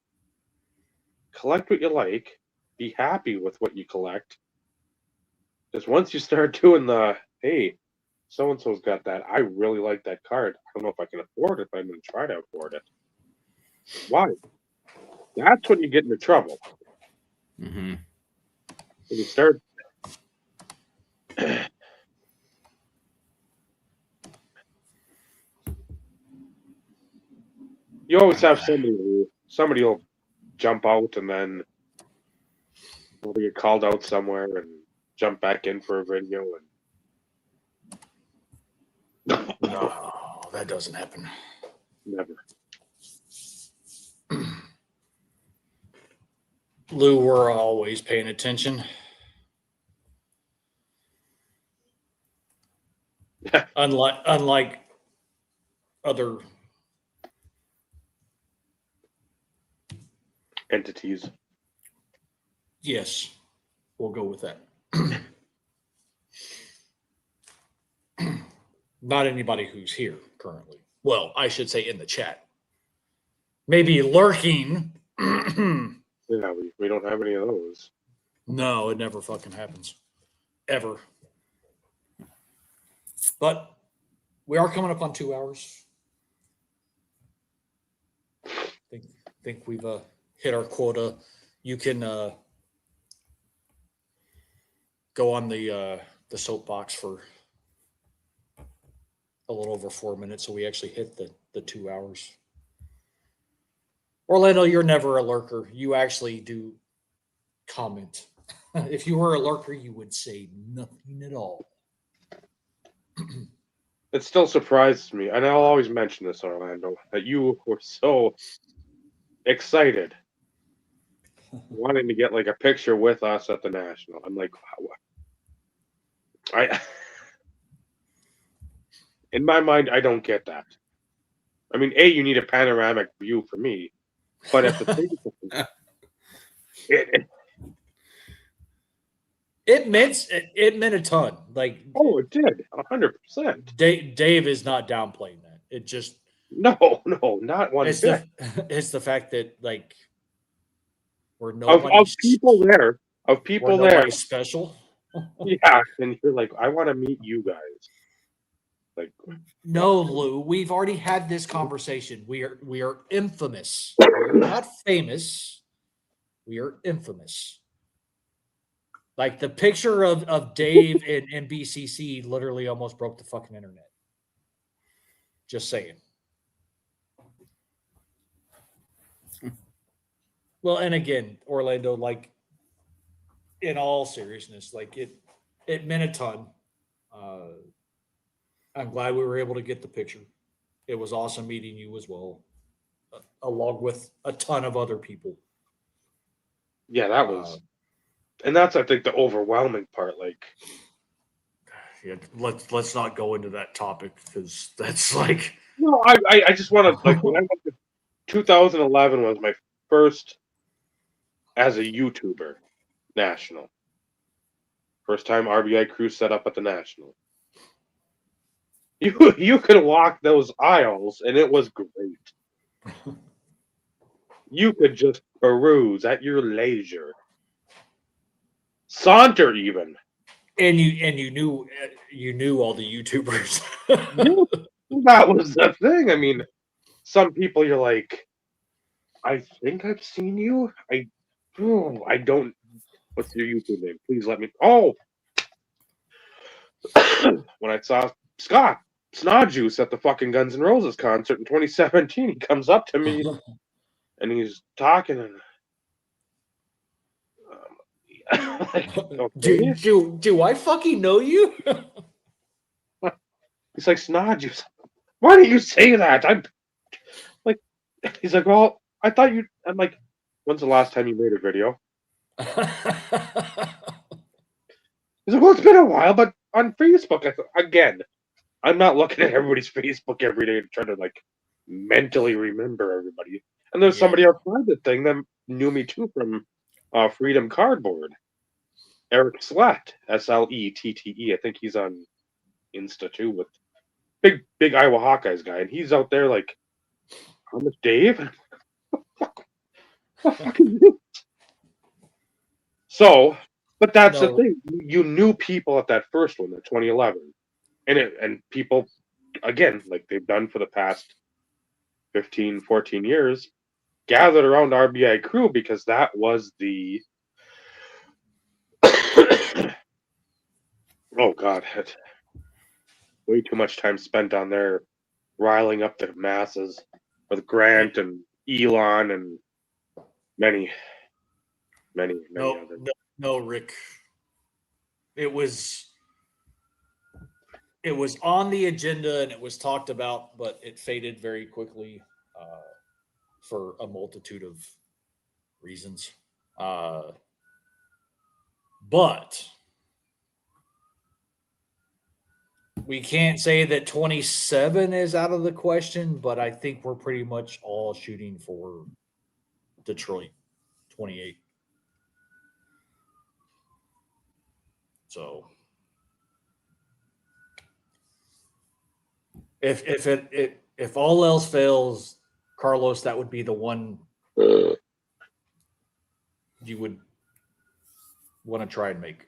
Speaker 1: collect what you like. Be happy with what you collect. Because once you start doing hey, so-and-so's got that, I really like that card. I don't know if I can afford it, but I'm going to try to afford it. Why? That's when you get into trouble.
Speaker 3: Mm-hmm.
Speaker 1: When you start... You always have somebody will jump out and then they'll get called out somewhere and jump back in for a video. And
Speaker 2: No, that doesn't happen.
Speaker 1: Never.
Speaker 2: Lou, we're always paying attention. Unlike other
Speaker 1: Entities.
Speaker 2: yes, we'll go with that. Not anybody who's here currently. Well, I should say in the chat. Maybe lurking.
Speaker 1: Yeah, we don't have any of those.
Speaker 2: No, it never fucking happens. Ever. But we are coming up on 2 hours. Think we've hit our quota. You can go on the soapbox for a little over 4 minutes, so we actually hit the 2 hours. Orlando, you're never a lurker. You actually do comment. If you were a lurker, you would say nothing at all.
Speaker 1: It still surprises me, and I'll always mention this, Orlando, that you were so excited wanting to get like a picture with us at the National. I'm like, wow. In my mind, I don't get that. I mean, A, you need a panoramic view for me, but at the same time,
Speaker 2: it meant a ton. Like,
Speaker 1: oh, it did 100%.
Speaker 2: Dave is not downplaying that. It just
Speaker 1: No, not one bit.
Speaker 2: It's the fact that like we're
Speaker 1: Of
Speaker 2: nobody
Speaker 1: people there,
Speaker 2: we're nobody special.
Speaker 1: Yeah, and you're like, I want to meet you guys. Like,
Speaker 2: no, Lou, we've already had this conversation. We are infamous. We're not famous. We are infamous. Like the picture of Dave in BCC literally almost broke the fucking internet. Just saying. Well, and again, Orlando, like in all seriousness, like it meant a ton. I'm glad we were able to get the picture. It was awesome meeting you as well, along with a ton of other people.
Speaker 1: yeah, that was, and that's I think the overwhelming part. Like,
Speaker 2: yeah, let's not go into that topic because that's like.
Speaker 1: no, I just want to like when I went to 2011 was my first as a YouTuber national. First time RBI crew set up at the National. You could walk those aisles and it was great. You could just peruse at your leisure. Saunter even.
Speaker 2: And you knew all the YouTubers.
Speaker 1: That was the thing. I mean, some people you're like, I think I've seen you. I don't. What's your YouTube name? Please let me. Oh, when I saw Scott Snodjuice at the fucking Guns N' Roses concert in 2017, he comes up to me and he's talking and. Like, okay.
Speaker 2: do I fucking know you?
Speaker 1: He's like, Snodjuice. Why do you say that? I'm like, he's like, well, I thought you. I'm like, when's the last time you made a video? He's like, well, it's been a while, but on Facebook, again, I'm not looking at everybody's Facebook every day to try to like mentally remember everybody. And there's somebody outside the thing that knew me too from Freedom Cardboard. Eric Slett, Slette. I think he's on Insta too with big Iowa Hawkeyes guy, and he's out there like, I'm with Dave. What the fuck is this? So, but that's the thing. You knew people at that first one, the 2011, and people, again, like they've done for the past 15, 14 years, gathered around RBI crew because that was the. Oh God, way too much time spent on there, riling up the masses with Grant and Elon and many others.
Speaker 2: No, Rick. It was on the agenda and it was talked about, but it faded very quickly for a multitude of reasons. But we can't say that 27 is out of the question, but I think we're pretty much all shooting for Detroit 28. So If all else fails, Carlos, that would be the one you would want to try and make.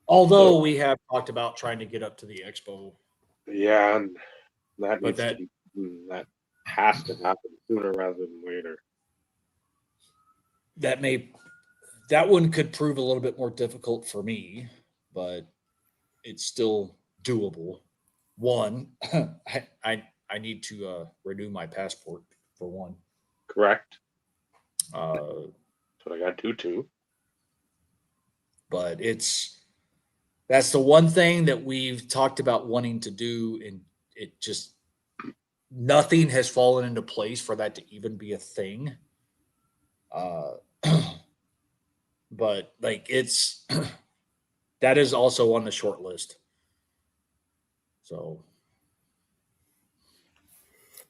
Speaker 2: Although we have talked about trying to get up to the expo.
Speaker 1: Yeah, and that
Speaker 2: But
Speaker 1: needs to be that has to happen sooner rather than later.
Speaker 2: That one could prove a little bit more difficult for me, but it's still doable. One, I need to renew my passport for one.
Speaker 1: Correct.
Speaker 2: Uh,
Speaker 1: That's what I got to too.
Speaker 2: but that's the one thing that we've talked about wanting to do, and it just nothing has fallen into place for that to even be a thing. But like it's that is also on the short list. So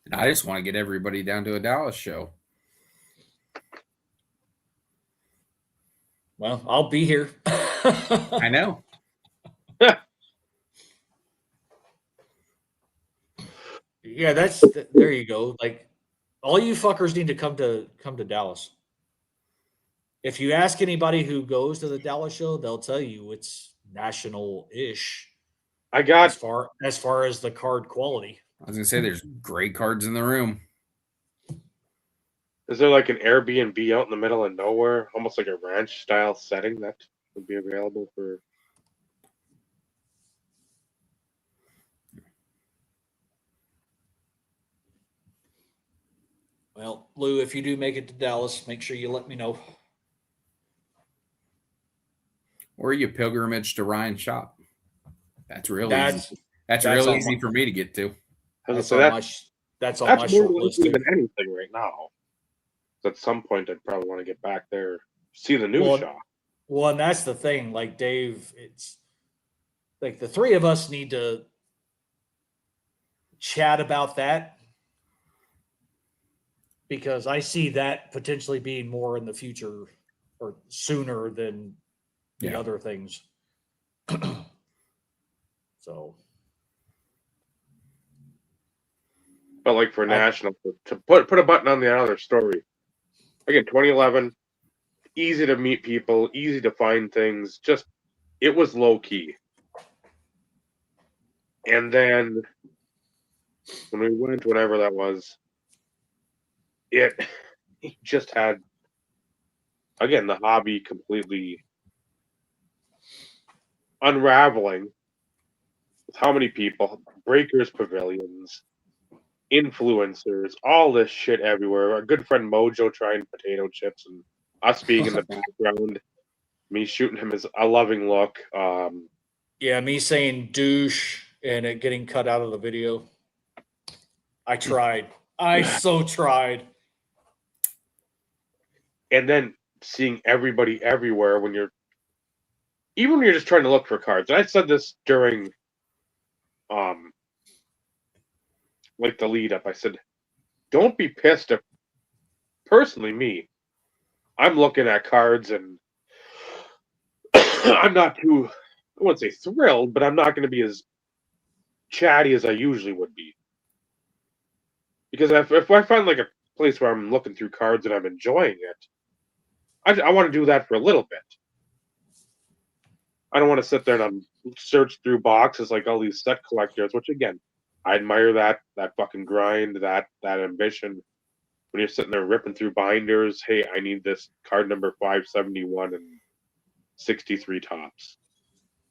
Speaker 3: And I just want to get everybody down to a Dallas show.
Speaker 2: well, I'll be here.
Speaker 3: I know.
Speaker 2: Yeah, there you go. Like all you fuckers need to come to Dallas. If you ask anybody who goes to the Dallas show, they'll tell you it's national-ish
Speaker 1: I got
Speaker 2: as far as the card quality.
Speaker 3: I was gonna say there's great cards in the room.
Speaker 1: Is there like an Airbnb out in the middle of nowhere, almost like a ranch style setting that would be available for?
Speaker 2: Well, Lou, if you do make it to Dallas, make sure you let me know.
Speaker 3: Or you pilgrimage to Ryan's shop. That's real easy. That's real easy for me to get to.
Speaker 2: That's on my
Speaker 1: more
Speaker 2: short
Speaker 1: likely
Speaker 2: list.
Speaker 1: than anything right now. At some point, I'd probably want to get back there, see the new shop.
Speaker 2: Well, and that's the thing. Like Dave, it's like the three of us need to chat about that because I see that potentially being more in the future or sooner than the other things. So,
Speaker 1: but like for national, to put a button on the other story. Again, 2011, easy to meet people, easy to find things. Just it was low key. And then when we went, whatever that was, it just had again the hobby completely unraveling with how many people, breakers, pavilions, influencers, all this shit everywhere. Our good friend Mojo trying potato chips and us being in the background, me shooting him as a loving look.
Speaker 2: Yeah, me saying douche and it getting cut out of the video. I tried. I so tried.
Speaker 1: And then seeing everybody everywhere when you're just trying to look for cards. And I said this during like the lead up. I said, don't be pissed if personally me, I'm looking at cards and I'm not too, I wouldn't say thrilled, but I'm not going to be as chatty as I usually would be. Because if I find like a place where I'm looking through cards and I'm enjoying it, I want to do that for a little bit. I don't want to sit there and search through boxes like all these set collectors, which again, I admire that fucking grind, that ambition. When you're sitting there ripping through binders, hey, I need this card number 571 and 63 tops.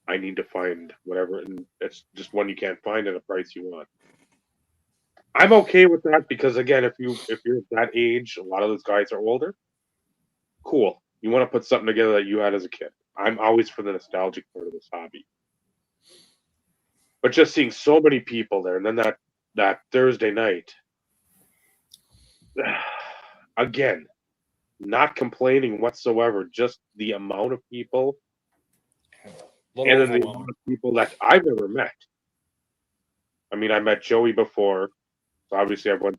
Speaker 1: I need to find whatever, and it's just one you can't find at a price you want. I'm okay with that because again, if you're that age, a lot of those guys are older. Cool. You want to put something together that you had as a kid. I'm always for the nostalgic part of this hobby. But just seeing so many people there, and then that Thursday night, again, not complaining whatsoever, just the amount of people, and then the amount of people that I've never met. I mean, I met Joey before, so obviously I've won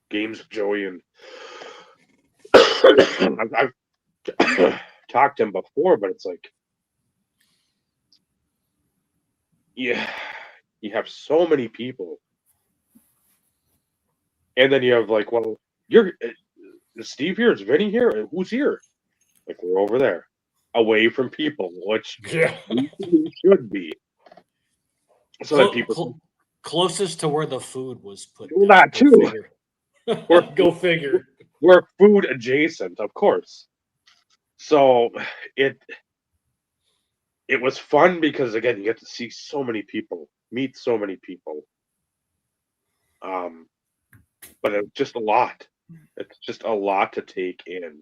Speaker 1: games with Joey, and I've talked to him before, but it's like, yeah, You have so many people. And then you have like, well, you're is Steve here? Is Vinny here? Who's here? Like, we're over there, away from people, which
Speaker 2: Yeah.
Speaker 1: we should be. So that people
Speaker 2: closest to where the food was put
Speaker 1: well,
Speaker 2: down.
Speaker 1: that
Speaker 2: Go
Speaker 1: too.
Speaker 2: figure. Go figure.
Speaker 1: We're food adjacent, of course. So it was fun because again, you get to see so many people, meet so many people. But it's just a lot. It's just a lot to take in.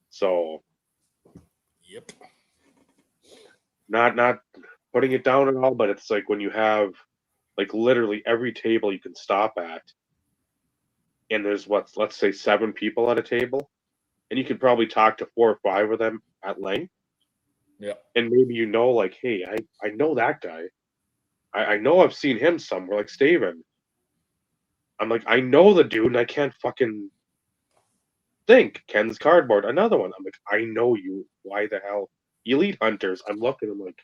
Speaker 1: So
Speaker 2: Yep.
Speaker 1: not putting it down at all, but it's like when you have like literally every table you can stop at, and there's let's say 7 people at a table, and you could probably talk to 4 or 5 of them at length.
Speaker 2: Yeah.
Speaker 1: And maybe like, hey, I know that guy. I know I've seen him somewhere, like Steven. I'm like, I know the dude, and I can't fucking think. Ken's Cardboard, another one. I'm like, I know you. Why the hell? Elite Hunters. I'm looking. I'm like,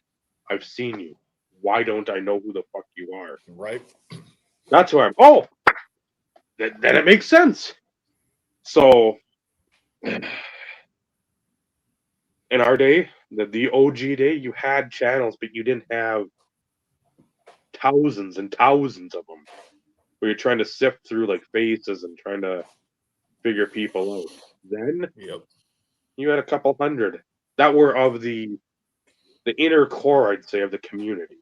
Speaker 1: I've seen you. Why don't I know who the fuck you are?
Speaker 2: Right.
Speaker 1: That's who I'm. Oh, then it makes sense. So, in our day, the OG day, you had channels, but you didn't have thousands and thousands of them. Where you're trying to sift through like faces and trying to figure people out. Then
Speaker 2: Yep.
Speaker 1: you had a couple hundred that were of the inner core, I'd say, of the community.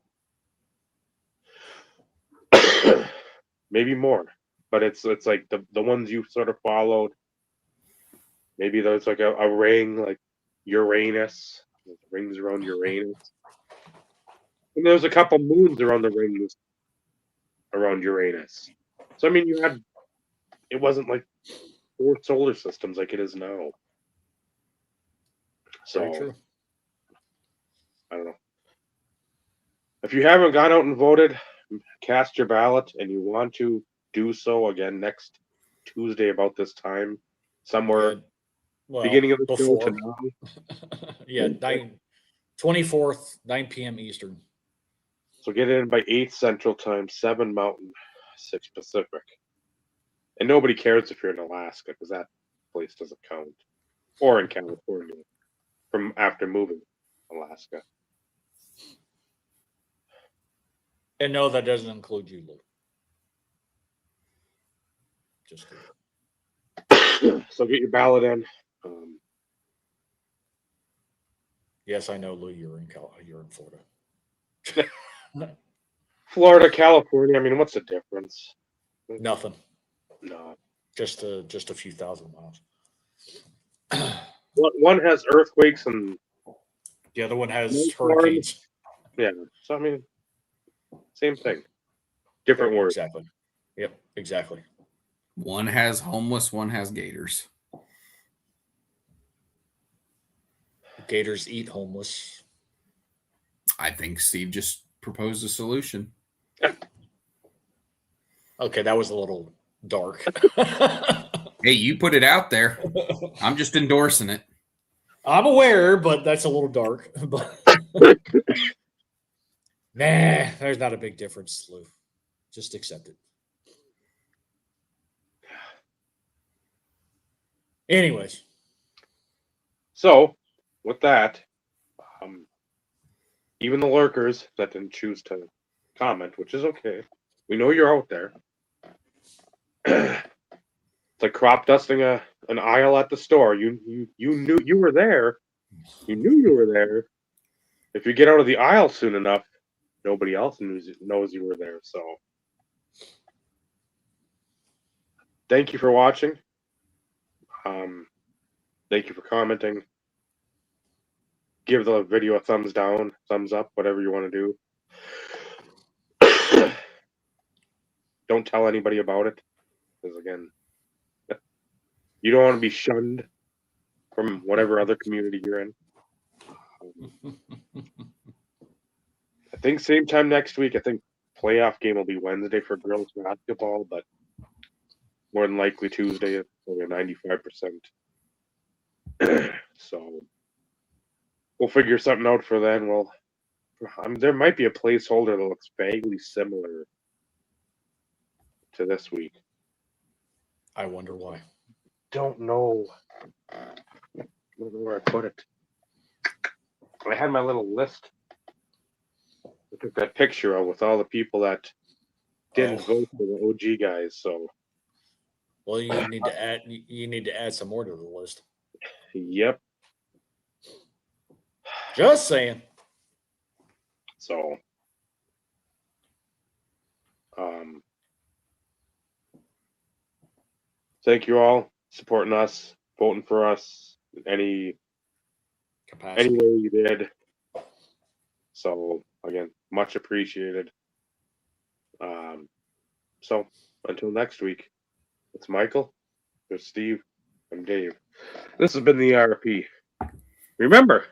Speaker 1: Maybe more, but it's like the ones you sort of followed. Maybe there's like a ring, like Uranus, rings around Uranus, and there's a couple moons around the rings around Uranus. So I mean, it wasn't like 4 solar systems like it is now.
Speaker 2: Very
Speaker 1: So
Speaker 2: true.
Speaker 1: I don't know. If you haven't gone out and voted, cast your ballot, and you want to do so again next Tuesday about this time, somewhere
Speaker 2: Yeah. Well,
Speaker 1: beginning of the show
Speaker 2: before.
Speaker 1: to now.
Speaker 2: Yeah, 24th, 9 p.m. Eastern.
Speaker 1: So get in by 8 Central Time, 7 Mountain, 6 Pacific. And nobody cares if you're in Alaska because that place doesn't count. Or in California from after moving Alaska.
Speaker 2: And no, that doesn't include you, Lou. Just kidding.
Speaker 1: So get your ballot in.
Speaker 2: Yes, I know, Lou. You're in Florida.
Speaker 1: Florida, California. I mean, what's the difference?
Speaker 2: Nothing.
Speaker 1: No.
Speaker 2: Just a few thousand miles.
Speaker 1: One has earthquakes and
Speaker 2: The other one has hurricanes.
Speaker 1: Yeah. So I mean, same thing. Different words.
Speaker 2: Exactly. Yep. Exactly.
Speaker 3: One has homeless, one has gators.
Speaker 2: Gators eat homeless.
Speaker 3: I think Steve just proposed a solution.
Speaker 2: Okay, that was a little dark.
Speaker 3: Hey, you put it out there. I'm just endorsing it.
Speaker 2: I'm aware, but that's a little dark. But nah, there's not a big difference, Lou. Just accept it. Anyways.
Speaker 1: So, with that, even the lurkers that didn't choose to comment, which is okay. We know you're out there. It's like crop dusting an aisle at the store. You knew you were there. You knew you were there. If you get out of the aisle soon enough, nobody else knows you were there. So, thank you for watching. Thank you for commenting. Give the video a thumbs down, thumbs up, whatever you want to do. Don't tell anybody about it, because again, you don't want to be shunned from whatever other community you're in. I think same time next week. I think playoff game will be Wednesday for girls basketball, but more than likely Tuesday is only 95%. So we'll figure something out for then. We'll There might be a placeholder that looks vaguely similar to this week.
Speaker 2: I wonder why.
Speaker 1: Don't know. I don't know where I put it. I had my little list. I took that picture of with all the people that didn't vote for the OG guys. So,
Speaker 2: Well, you need to add. You need to add some more to the list.
Speaker 1: yep.
Speaker 2: Just saying.
Speaker 1: So, thank you all supporting us, voting for us, any
Speaker 2: Capacity.
Speaker 1: way you did. So again, much appreciated. So until next week, it's Michael, there's Steve, I'm Dave. This has been the RP. Remember,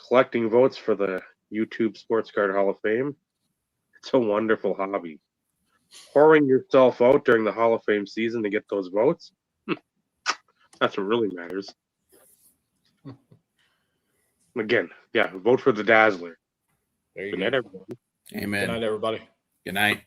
Speaker 1: collecting votes for the YouTube Sports Card Hall of Fame, it's a wonderful hobby. Pouring yourself out during the Hall of Fame season to get those votes, that's what really matters. Again, yeah, vote for the Dazzler.
Speaker 2: There you
Speaker 1: Good
Speaker 2: go.
Speaker 1: night, everyone.
Speaker 3: Amen.
Speaker 2: Good night, everybody.
Speaker 3: Good night.